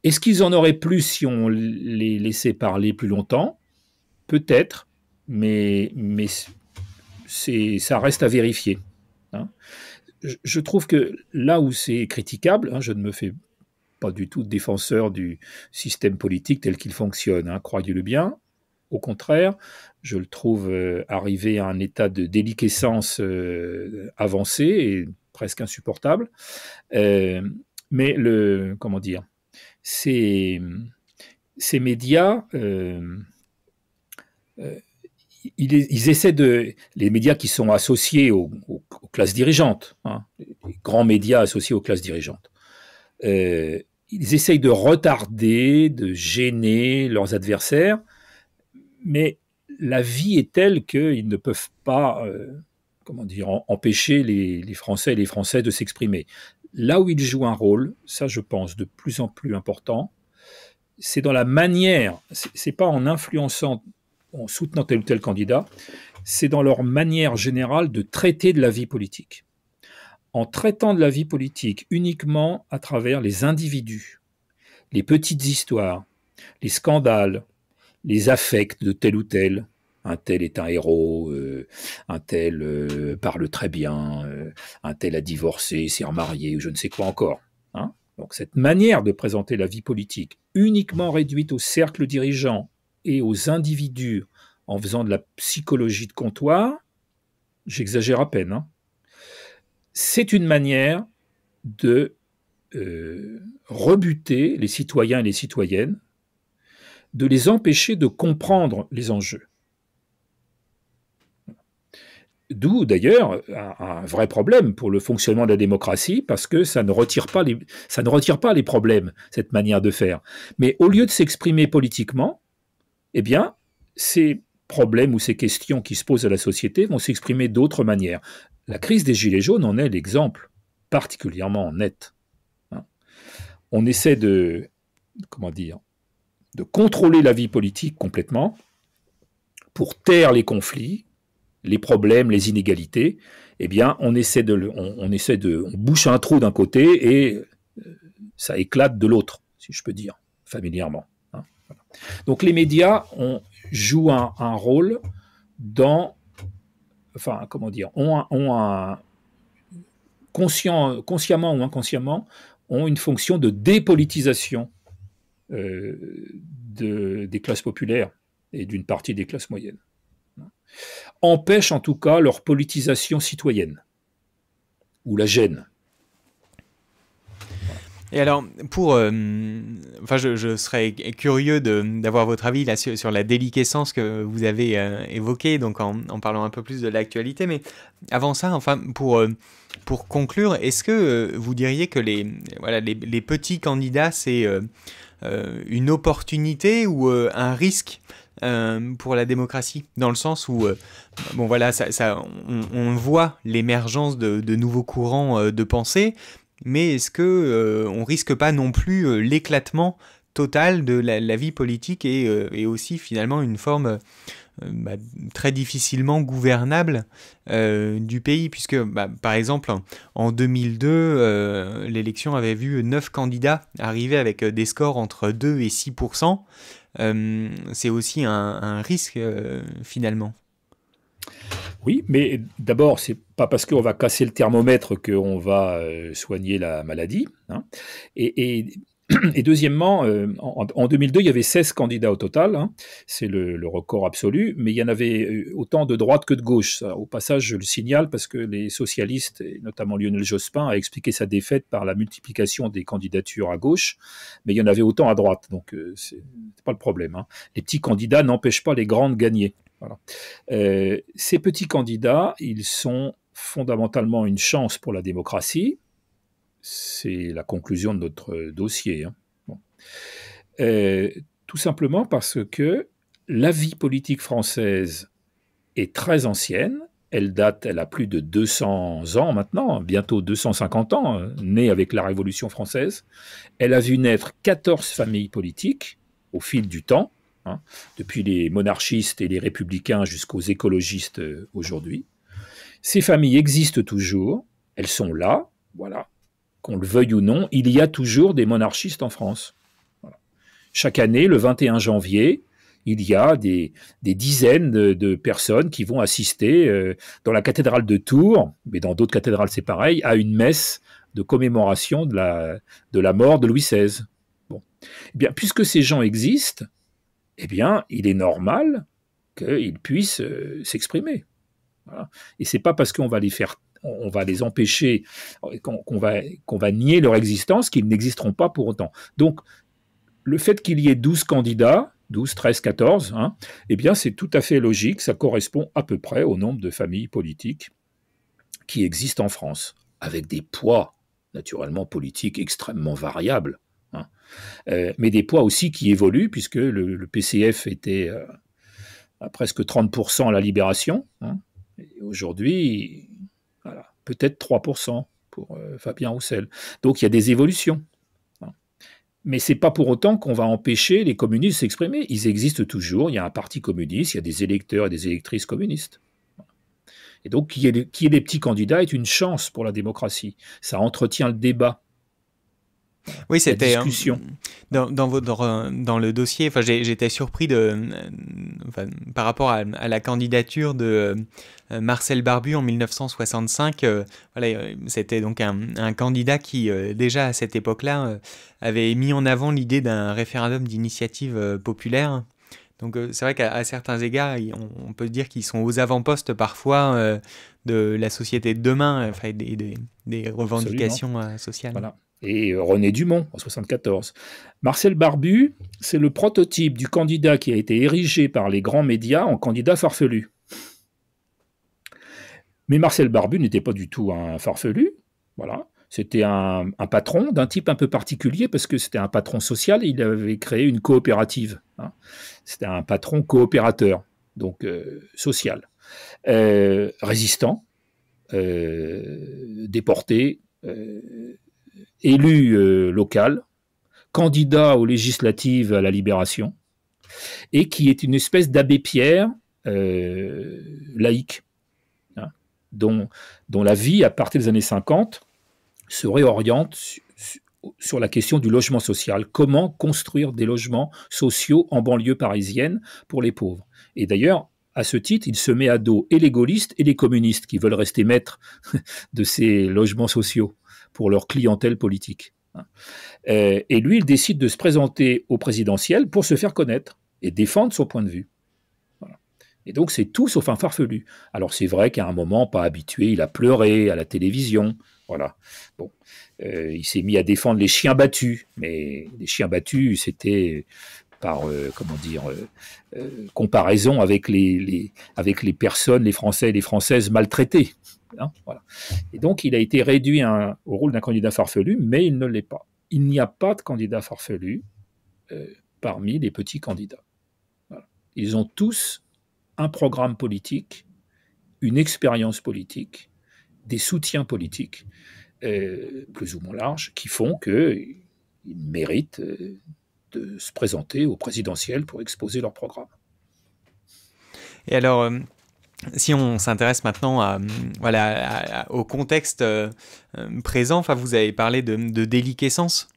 Est-ce qu'ils en auraient plus si on les laissait parler plus longtemps? Peut-être, mais ça reste à vérifier. Je trouve que là où c'est critiquable, je ne me fais pas du tout défenseur du système politique tel qu'il fonctionne, croyez-le bien. Au contraire, je le trouve arrivé à un état de déliquescence avancé et presque insupportable. Mais ces médias, ils essaient les médias qui sont associés aux classes dirigeantes, les grands médias associés aux classes dirigeantes, ils essayent de retarder, de gêner leurs adversaires, mais la vie est telle qu'ils ne peuvent pas empêcher les Français et les Françaises de s'exprimer. Là où ils jouent un rôle, ça je pense de plus en plus important, c'est dans la manière, c'est pas en influençant, en soutenant tel ou tel candidat, c'est dans leur manière générale de traiter de la vie politique. En traitant de la vie politique uniquement à travers les individus, les petites histoires, les scandales, les affects de tel ou tel. Un tel est un héros, un tel parle très bien, un tel a divorcé, s'est remarié, ou je ne sais quoi encore. Donc cette manière de présenter la vie politique uniquement réduite au cercle dirigeant et aux individus en faisant de la psychologie de comptoir, j'exagère à peine, c'est une manière de rebuter les citoyens et les citoyennes, de les empêcher de comprendre les enjeux. D'où d'ailleurs un vrai problème pour le fonctionnement de la démocratie, parce que ça ne retire pas les problèmes, cette manière de faire. Mais au lieu de s'exprimer politiquement, eh bien, ces problèmes ou ces questions qui se posent à la société vont s'exprimer d'autres manières. La crise des Gilets jaunes en est l'exemple particulièrement net. On essaie de contrôler la vie politique complètement pour taire les conflits, les problèmes, les inégalités. Eh bien, on bouche un trou d'un côté et ça éclate de l'autre, si je peux dire, familièrement. Donc les médias jouent un rôle ont consciemment ou inconsciemment, ont une fonction de dépolitisation des classes populaires et d'une partie des classes moyennes. Empêchent en tout cas leur politisation citoyenne, ou la gêne. Et alors, je serais curieux d'avoir votre avis là, sur la déliquescence que vous avez évoquée, donc en parlant un peu plus de l'actualité. Mais avant ça, pour conclure, est-ce que vous diriez que les petits candidats, c'est une opportunité ou un risque pour la démocratie, dans le sens où on voit l'émergence de nouveaux courants de pensée, mais est-ce que on risque pas non plus l'éclatement total de la vie politique et aussi finalement une forme très difficilement gouvernable du pays, puisque par exemple en 2002 l'élection avait vu 9 candidats arriver avec des scores entre 2 et 6%. C'est aussi un risque finalement. Oui, mais d'abord, c'est pas parce qu'on va casser le thermomètre qu'on va soigner la maladie. Hein. Et deuxièmement, en 2002, il y avait 16 candidats au total. Hein. C'est le record absolu, mais il y en avait autant de droite que de gauche. Ça, au passage, je le signale parce que les socialistes, et notamment Lionel Jospin, a expliqué sa défaite par la multiplication des candidatures à gauche, mais il y en avait autant à droite. Donc, c'est pas le problème. Hein. Les petits candidats n'empêchent pas les grands de gagner. Voilà. Ces petits candidats, ils sont fondamentalement une chance pour la démocratie. C'est la conclusion de notre dossier. Hein. Bon. Tout simplement parce que la vie politique française est très ancienne. Elle a plus de 200 ans maintenant, bientôt 250 ans, née avec la Révolution française. Elle a vu naître 14 familles politiques au fil du temps. Hein, depuis les monarchistes et les républicains jusqu'aux écologistes aujourd'hui. Ces familles existent toujours, elles sont là, voilà, qu'on le veuille ou non, il y a toujours des monarchistes en France. Voilà. Chaque année, le 21 janvier, il y a des dizaines de personnes qui vont assister dans la cathédrale de Tours, mais dans d'autres cathédrales c'est pareil, à une messe de commémoration de la mort de Louis XVI. Bon. Eh bien, puisque ces gens existent, eh bien, il est normal qu'ils puissent s'exprimer. Voilà. Et c'est pas parce qu'on va les empêcher, qu'on va nier leur existence, qu'ils n'existeront pas pour autant. Donc, le fait qu'il y ait 12 candidats, 12, 13, 14, hein, eh bien, c'est tout à fait logique, ça correspond à peu près au nombre de familles politiques qui existent en France, avec des poids, naturellement, politiques extrêmement variables. Hein. Mais des poids aussi qui évoluent, puisque le PCF était à presque 30% à la Libération. Hein, et aujourd'hui, voilà, peut-être 3% pour Fabien Roussel. Donc il y a des évolutions. Hein. Mais ce n'est pas pour autant qu'on va empêcher les communistes de s'exprimer. Ils existent toujours, il y a un parti communiste, il y a des électeurs et des électrices communistes. Et donc qu'il y ait des petits candidats est une chance pour la démocratie. Ça entretient le débat. Oui, c'était dans le dossier. J'étais surpris par rapport à la candidature de Marcel Barbu en 1965. C'était donc un candidat qui déjà à cette époque-là avait mis en avant l'idée d'un référendum d'initiative populaire. Donc c'est vrai qu'à certains égards, on peut dire qu'ils sont aux avant-postes parfois de la société de demain, des revendications sociales. Voilà. Et René Dumont, en 1974. Marcel Barbu, c'est le prototype du candidat qui a été érigé par les grands médias en candidat farfelu. Mais Marcel Barbu n'était pas du tout un farfelu. Voilà. C'était un patron d'un type un peu particulier, parce que c'était un patron social, il avait créé une coopérative. Hein. C'était un patron coopérateur, donc social. Résistant, déporté, élu local, candidat aux législatives à la Libération, et qui est une espèce d'abbé Pierre laïque, hein, dont la vie, à partir des années 50, se réoriente sur la question du logement social. Comment construire des logements sociaux en banlieue parisienne pour les pauvres. Et d'ailleurs, à ce titre, il se met à dos et les gaullistes et les communistes qui veulent rester maîtres de ces logements sociaux pour leur clientèle politique. Et lui, il décide de se présenter au présidentiel pour se faire connaître et défendre son point de vue. Voilà. Et donc, c'est tout sauf un farfelu. Alors, c'est vrai qu'à un moment, pas habitué, il a pleuré à la télévision. Voilà. Bon. Il s'est mis à défendre les chiens battus. Mais les chiens battus, c'était par comparaison avec les personnes, les Français et les Françaises maltraitées. Hein, voilà. Et donc, il a été réduit au rôle d'un candidat farfelu, mais il ne l'est pas. Il n'y a pas de candidat farfelu parmi les petits candidats. Voilà. Ils ont tous un programme politique, une expérience politique, des soutiens politiques, plus ou moins larges, qui font qu'ils méritent de se présenter au présidentiel pour exposer leur programme. Et alors, si on s'intéresse maintenant au contexte présent, vous avez parlé de déliquescence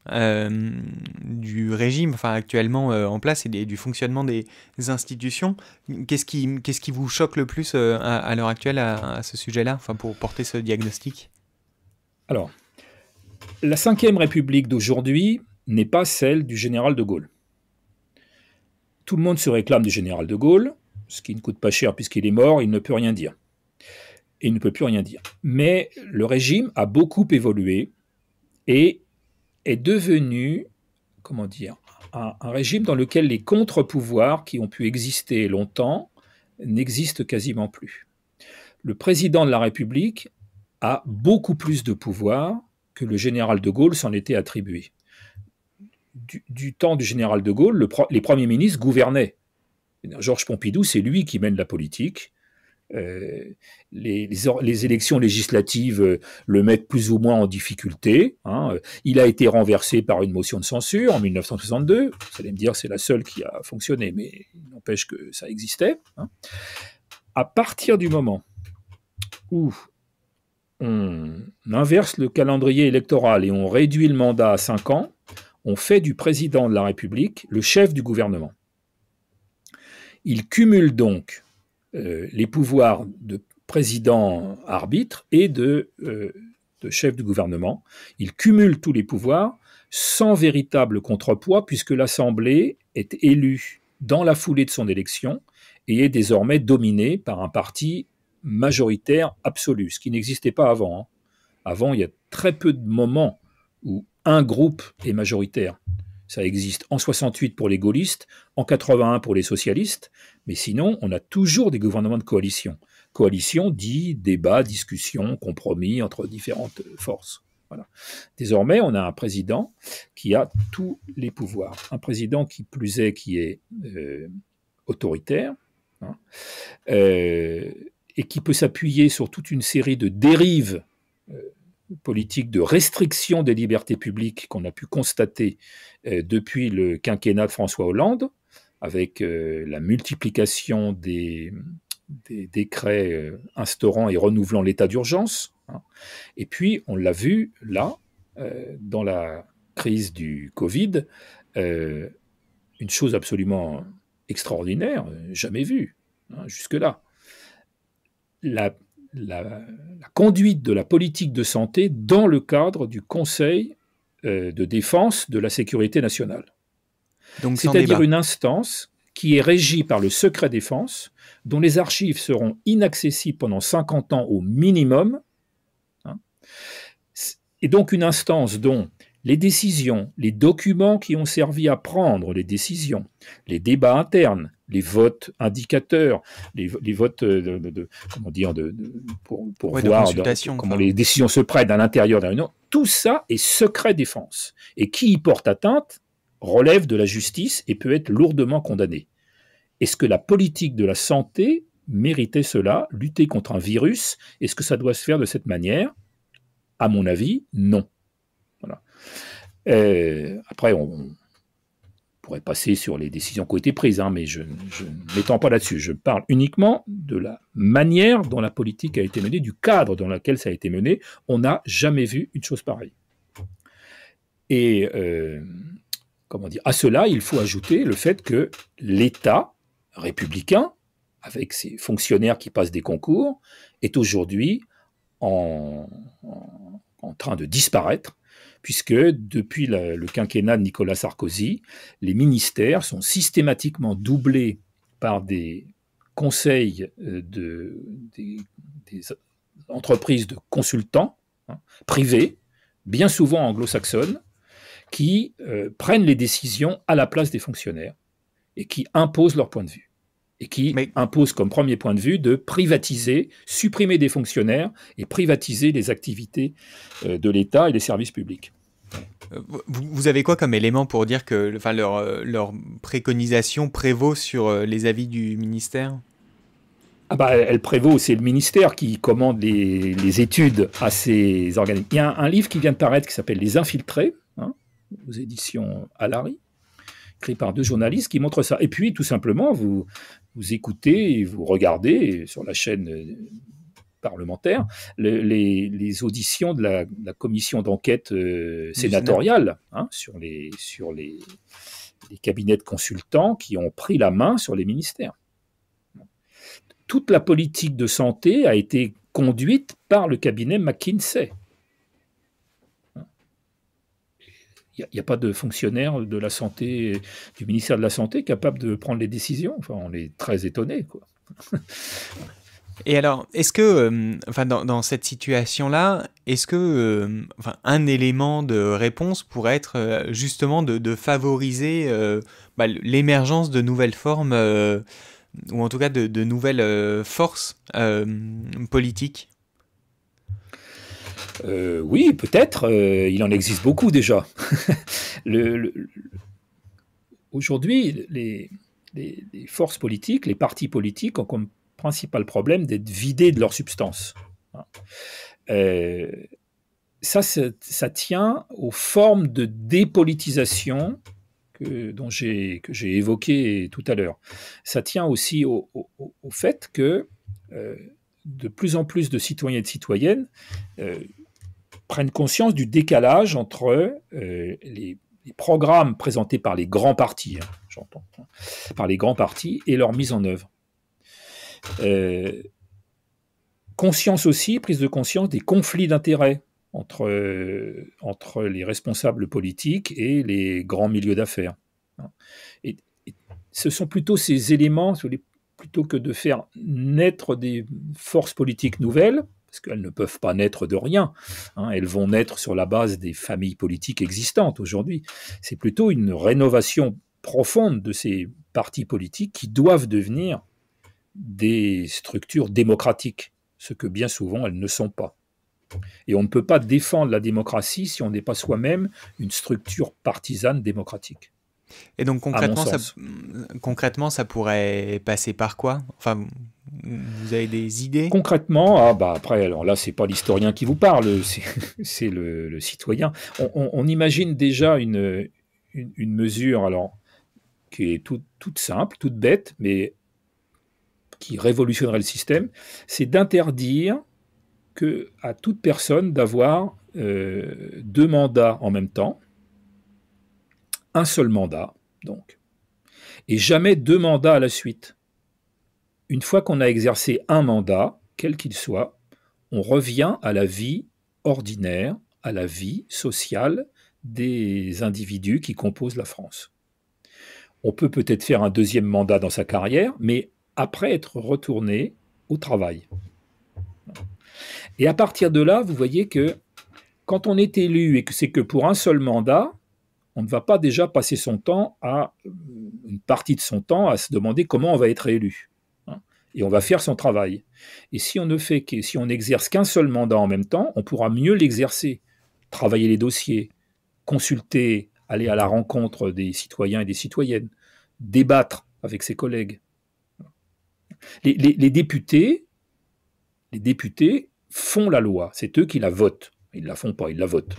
du régime actuellement en place et du fonctionnement des institutions. Qu'est-ce qui vous choque le plus à l'heure actuelle à ce sujet-là, pour porter ce diagnostic? Alors, la Ve République d'aujourd'hui n'est pas celle du général de Gaulle. Tout le monde se réclame du général de Gaulle, ce qui ne coûte pas cher puisqu'il est mort, il ne peut rien dire. Et il ne peut plus rien dire. Mais le régime a beaucoup évolué et est devenu, un régime dans lequel les contre-pouvoirs qui ont pu exister longtemps n'existent quasiment plus. Le président de la République a beaucoup plus de pouvoir que le général de Gaulle s'en était attribué. Du temps du général de Gaulle, les premiers ministres gouvernaient. Georges Pompidou, c'est lui qui mène la politique. Les élections législatives le mettent plus ou moins en difficulté. Hein. Il a été renversé par une motion de censure en 1962. Vous allez me dire, c'est la seule qui a fonctionné, mais il n'empêche que ça existait. Hein. À partir du moment où on inverse le calendrier électoral et on réduit le mandat à 5 ans, on fait du président de la République le chef du gouvernement. Il cumule donc les pouvoirs de président arbitre et de chef du gouvernement. Il cumule tous les pouvoirs sans véritable contrepoids puisque l'Assemblée est élue dans la foulée de son élection et est désormais dominée par un parti majoritaire absolu, ce qui n'existait pas avant. Hein. Avant, il y a très peu de moments où un groupe est majoritaire. Ça existe en 68 pour les gaullistes, en 81 pour les socialistes, mais sinon, on a toujours des gouvernements de coalition. Coalition dit débat, discussion, compromis entre différentes forces. Voilà. Désormais, on a un président qui a tous les pouvoirs. Un président qui plus est, qui est autoritaire, hein, et qui peut s'appuyer sur toute une série de dérives politique de restriction des libertés publiques qu'on a pu constater depuis le quinquennat de François Hollande, avec la multiplication des décrets instaurant et renouvelant l'état d'urgence. Hein. Et puis, on l'a vu là, dans la crise du Covid, une chose absolument extraordinaire, jamais vue hein, jusque-là. La conduite de la politique de santé dans le cadre du Conseil de défense de la sécurité nationale. C'est-à-dire une instance qui est régie par le secret défense, dont les archives seront inaccessibles pendant 50 ans au minimum, hein, et donc une instance dont les décisions, les documents qui ont servi à prendre les décisions, les débats internes, les votes indicateurs, les votes pour voir comment les décisions se prennent à l'intérieur d'un réunion, tout ça est secret défense. Et qui y porte atteinte relève de la justice et peut être lourdement condamné. Est-ce que la politique de la santé méritait cela, lutter contre un virus? Est-ce que ça doit se faire de cette manière? À mon avis, non. Voilà. Après, on pourrait passer sur les décisions qui ont été prises, hein, mais je ne m'étends pas là-dessus. Je parle uniquement de la manière dont la politique a été menée, du cadre dans lequel ça a été mené. On n'a jamais vu une chose pareille. Et à cela, il faut ajouter le fait que l'État républicain, avec ces fonctionnaires qui passent des concours, est aujourd'hui en train de disparaître, puisque depuis le quinquennat de Nicolas Sarkozy, les ministères sont systématiquement doublés par des conseils des entreprises de consultants privés, bien souvent anglo-saxonnes, qui prennent les décisions à la place des fonctionnaires et qui imposent leur point de vue. Et qui imposent comme premier point de vue de privatiser, supprimer des fonctionnaires et privatiser les activités de l'État et des services publics. Vous avez quoi comme élément pour dire que leur préconisation prévaut sur les avis du ministère ? Elle prévaut, c'est le ministère qui commande les études à ces organismes. Il y a un livre qui vient de paraître qui s'appelle « Les infiltrés », aux éditions Alary, écrit par 2 journalistes qui montrent ça. Et puis, tout simplement, vous écoutez et vous regardez sur la chaîne parlementaire les auditions de la commission d'enquête sénatoriale sur les cabinets de consultants qui ont pris la main sur les ministères. Toute la politique de santé a été conduite par le cabinet McKinsey. Il n'y a pas de fonctionnaire de la santé, du ministère de la Santé capable de prendre les décisions. Enfin, on est très étonnés, quoi. Et alors, est-ce que, dans cette situation-là, est-ce que un élément de réponse pourrait être justement de favoriser l'émergence de nouvelles formes, ou en tout cas de nouvelles forces politiques ? Oui, peut-être. Il en existe beaucoup déjà. Aujourd'hui, les forces politiques, les partis politiques ont comme principal problème d'être vidés de leur substance. Ça tient aux formes de dépolitisation que j'ai évoquées tout à l'heure. Ça tient aussi au fait que de plus en plus de citoyens et de citoyennes prennent conscience du décalage entre les programmes présentés par les grands partis, par les grands partis et leur mise en œuvre. Conscience aussi, prise de conscience des conflits d'intérêts entre les responsables politiques et les grands milieux d'affaires. Et ce sont plutôt ces éléments, plutôt que de faire naître des forces politiques nouvelles, parce qu'elles ne peuvent pas naître de rien, elles vont naître sur la base des familles politiques existantes aujourd'hui. C'est plutôt une rénovation profonde de ces partis politiques qui doivent devenir des structures démocratiques, ce que bien souvent elles ne sont pas. Et on ne peut pas défendre la démocratie si on n'est pas soi-même une structure partisane démocratique. Et donc concrètement, ça pourrait passer par quoi ? Enfin, vous avez des idées ? Concrètement, après, alors là, c'est pas l'historien qui vous parle, c'est le citoyen. On imagine déjà une mesure, alors, qui est toute simple, toute bête, mais qui révolutionnerait le système, c'est d'interdire à toute personne d'avoir 2 mandats en même temps, un seul mandat, donc, et jamais 2 mandats à la suite. Une fois qu'on a exercé un mandat, quel qu'il soit, on revient à la vie ordinaire, à la vie sociale des individus qui composent la France. On peut peut-être faire un 2e mandat dans sa carrière, mais après être retourné au travail. Et à partir de là, vous voyez que quand on est élu et que c'est que pour un seul mandat, on ne va pas déjà passer une partie de son temps à se demander comment on va être élu. Et on va faire son travail. Et si on n'exerce qu'un seul mandat en même temps, on pourra mieux l'exercer, travailler les dossiers, consulter, aller à la rencontre des citoyens et des citoyennes, débattre avec ses collègues. Les députés font la loi, c'est eux qui la votent. Ils ne la font pas, ils la votent.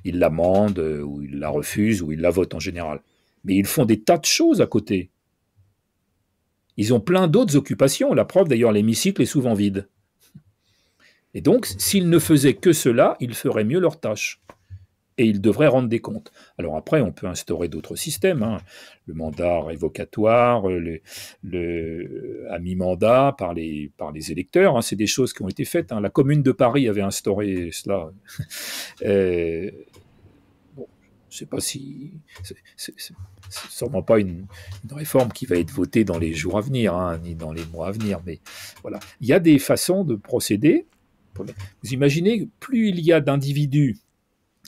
Ils l'amendent, ou ils la refusent, ou ils la votent en général. Mais ils font des tas de choses à côté. Ils ont plein d'autres occupations. La preuve, d'ailleurs, l'hémicycle est souvent vide. Et donc, s'ils ne faisaient que cela, ils feraient mieux leur tâche. et il devrait rendre des comptes. Alors après, on peut instaurer d'autres systèmes, hein. Le mandat révocatoire, à mi-mandat par les électeurs, hein. C'est des choses qui ont été faites, hein. La Commune de Paris avait instauré cela. Bon, je ne sais pas si... C'est sûrement pas une réforme qui va être votée dans les jours à venir, hein, ni dans les mois à venir, mais voilà. Il y a des façons de procéder. Vous imaginez, plus il y a d'individus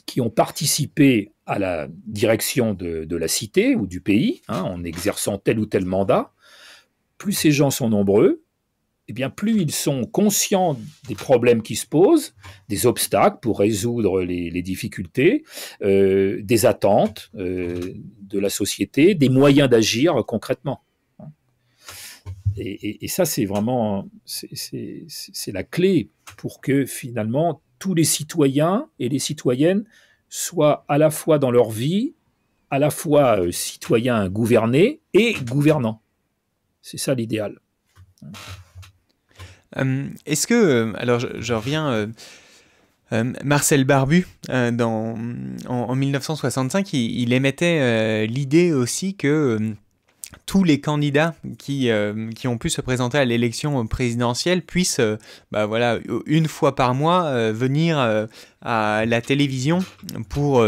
qui ont participé à la direction de la cité ou du pays, hein, en exerçant tel ou tel mandat, plus ces gens sont nombreux, eh bien, plus ils sont conscients des problèmes qui se posent, des obstacles pour résoudre les difficultés, des attentes de la société, des moyens d'agir concrètement. Et ça, c'est vraiment c'est la clé pour que finalement tous les citoyens et les citoyennes soient à la fois dans leur vie, à la fois citoyens gouvernés et gouvernants. C'est ça l'idéal. Est-ce que, alors je reviens, Marcel Barbu, en 1965, il émettait l'idée aussi que tous les candidats qui ont pu se présenter à l'élection présidentielle puissent, voilà, une fois par mois, venir à la télévision pour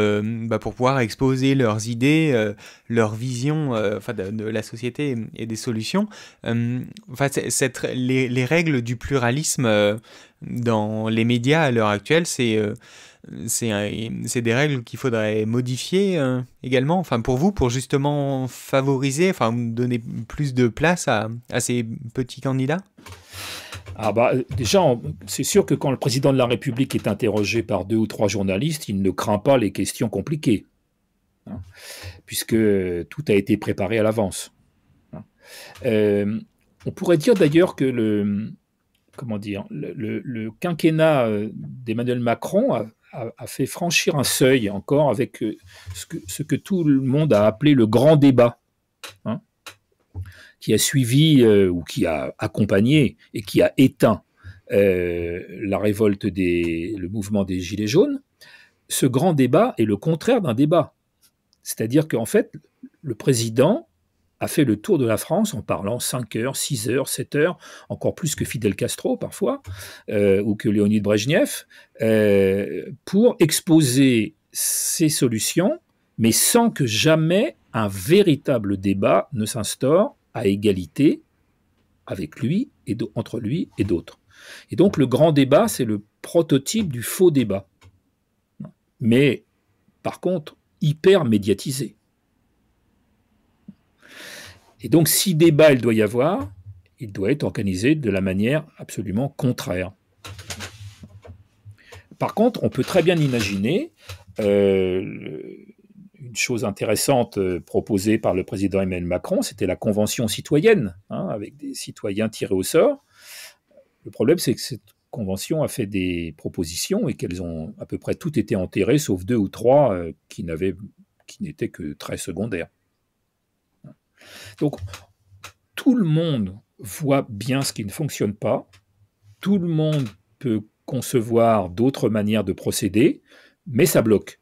pouvoir exposer leurs idées, leur vision de la société et des solutions. Les règles du pluralisme dans les médias à l'heure actuelle, c'est des règles qu'il faudrait modifier également, pour vous, pour justement favoriser, donner plus de place à ces petits candidats? Déjà, c'est sûr que quand le président de la République est interrogé par 2 ou 3 journalistes, il ne craint pas les questions compliquées, hein, puisque tout a été préparé à l'avance. On pourrait dire d'ailleurs que le quinquennat d'Emmanuel Macron a fait franchir un seuil encore avec ce que tout le monde a appelé le grand débat, hein, qui a suivi ou qui a accompagné et qui a éteint la révolte le mouvement des Gilets jaunes. Ce grand débat est le contraire d'un débat. C'est-à-dire qu'en fait, le président a fait le tour de la France en parlant 5 heures, 6 heures, 7 heures, encore plus que Fidel Castro parfois, ou que Léonid Brejnev, pour exposer ses solutions, mais sans que jamais un véritable débat ne s'instaure à égalité avec lui et entre lui et d'autres. Et donc le grand débat, c'est le prototype du faux débat. Mais par contre, hyper médiatisé. Et donc, si débat il doit y avoir, il doit être organisé de la manière absolument contraire. Par contre, on peut très bien imaginer une chose intéressante proposée par le président Emmanuel Macron, c'était la convention citoyenne, hein, avec des citoyens tirés au sort. Le problème, c'est que cette convention a fait des propositions et qu'elles ont à peu près toutes été enterrées, sauf 2 ou 3 qui n'étaient que très secondaires. Donc, tout le monde voit bien ce qui ne fonctionne pas, tout le monde peut concevoir d'autres manières de procéder, mais ça bloque.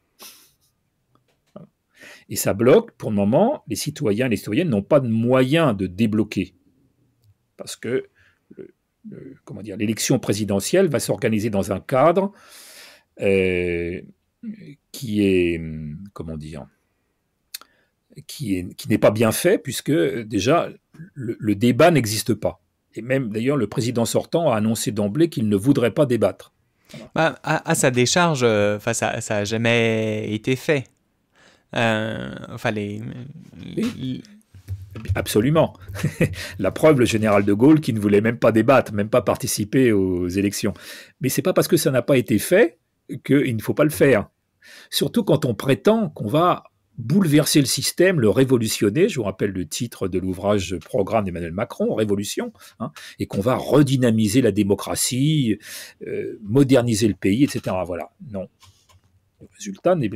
Et ça bloque, pour le moment, les citoyens et les citoyennes n'ont pas de moyens de débloquer. Parce que l'élection présidentielle va s'organiser dans un cadre qui est, qui n'est pas bien fait, puisque déjà, le débat n'existe pas. Et même, d'ailleurs, le président sortant a annoncé d'emblée qu'il ne voudrait pas débattre. Voilà. À sa décharge, ça n'a jamais été fait. Absolument. La preuve, le général de Gaulle qui ne voulait même pas débattre, même pas participer aux élections. Mais ce n'est pas parce que ça n'a pas été fait qu'il ne faut pas le faire. Surtout quand on prétend qu'on va bouleverser le système, le révolutionner, je vous rappelle le titre de l'ouvrage programme d'Emmanuel Macron, Révolution, hein, et qu'on va redynamiser la démocratie, moderniser le pays, etc. Voilà. Non. Le résultat n'est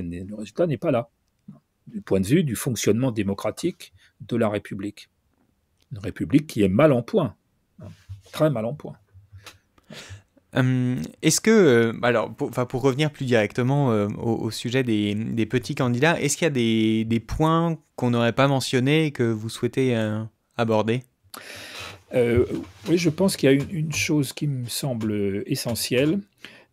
pas là, du point de vue du fonctionnement démocratique de la République. Une République qui est mal en point, hein, très mal en point. Est-ce que, alors, pour revenir plus directement au sujet des petits candidats, est-ce qu'il y a des points qu'on n'aurait pas mentionnés et que vous souhaitez aborder? Oui, je pense qu'il y a une chose qui me semble essentielle,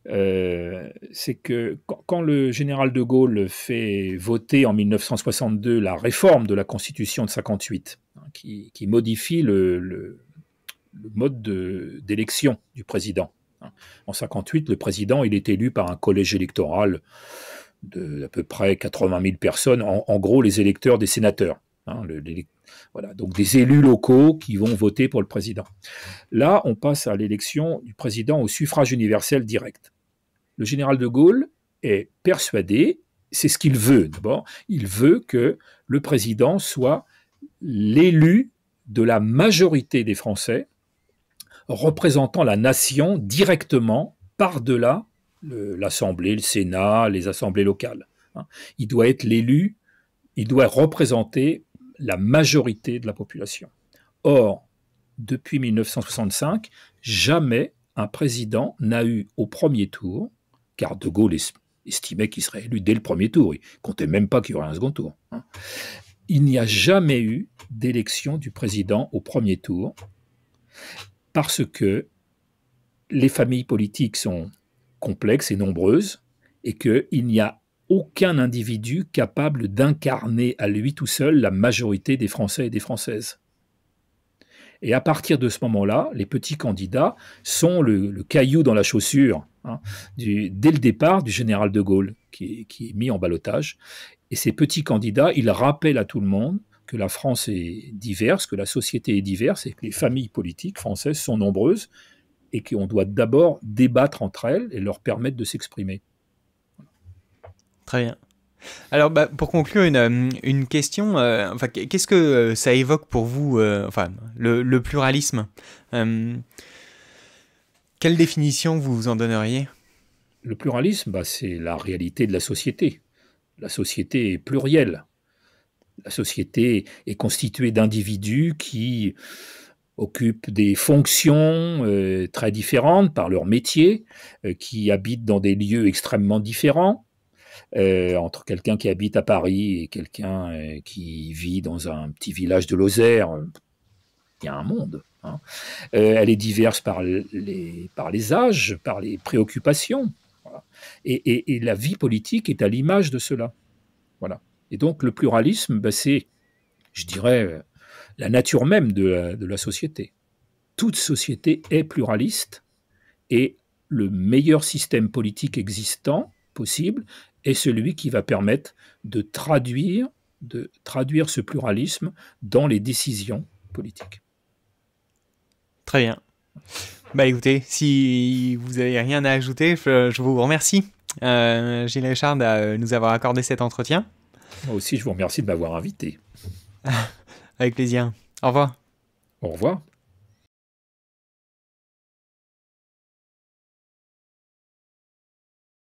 c'est que quand le général de Gaulle fait voter en 1962 la réforme de la Constitution de 58, hein, qui modifie le mode d'élection du président. En 58, le président, il est élu par un collège électoral d'à peu près 80 000 personnes, en gros les électeurs des sénateurs. Voilà, donc des élus locaux qui vont voter pour le président. Là, on passe à l'élection du président au suffrage universel direct. Le général de Gaulle est persuadé, c'est ce qu'il veut d'abord, il veut que le président soit l'élu de la majorité des Français, représentant la nation directement par-delà l'Assemblée, le Sénat, les assemblées locales. Il doit être l'élu, il doit représenter la majorité de la population. Or, depuis 1965, jamais un président n'a eu au premier tour, car de Gaulle estimait qu'il serait élu dès le premier tour, il ne comptait même pas qu'il y aurait un second tour. Il n'y a jamais eu d'élection du président au premier tour, parce que les familles politiques sont complexes et nombreuses, et qu'il n'y a aucun individu capable d'incarner à lui tout seul la majorité des Français et des Françaises. Et à partir de ce moment-là, les petits candidats sont le caillou dans la chaussure, dès le départ du général de Gaulle, qui est mis en ballottage. Et ces petits candidats, ils rappellent à tout le monde que la France est diverse, que la société est diverse, et que les familles politiques françaises sont nombreuses, et qu'on doit d'abord débattre entre elles et leur permettre de s'exprimer. Très bien. Alors, pour conclure, une question. Qu'est-ce que ça évoque pour vous, le pluralisme? Quelle définition vous en donneriez? Le pluralisme, c'est la réalité de la société. La société est plurielle. La société est constituée d'individus qui occupent des fonctions très différentes par leur métier, qui habitent dans des lieux extrêmement différents. Entre quelqu'un qui habite à Paris et quelqu'un qui vit dans un petit village de Lozère, il y a un monde. Elle est diverse par les âges, par les préoccupations. Voilà. Et la vie politique est à l'image de cela. Voilà. Et donc le pluralisme, c'est, je dirais, la nature même de la société. Toute société est pluraliste et le meilleur système politique existant, possible, est celui qui va permettre de traduire ce pluralisme dans les décisions politiques. Très bien. Écoutez, si vous n'avez rien à ajouter, je vous remercie, Gilles Richard, de nous avoir accordé cet entretien. Moi aussi, je vous remercie de m'avoir invité. Avec plaisir. Au revoir. Au revoir.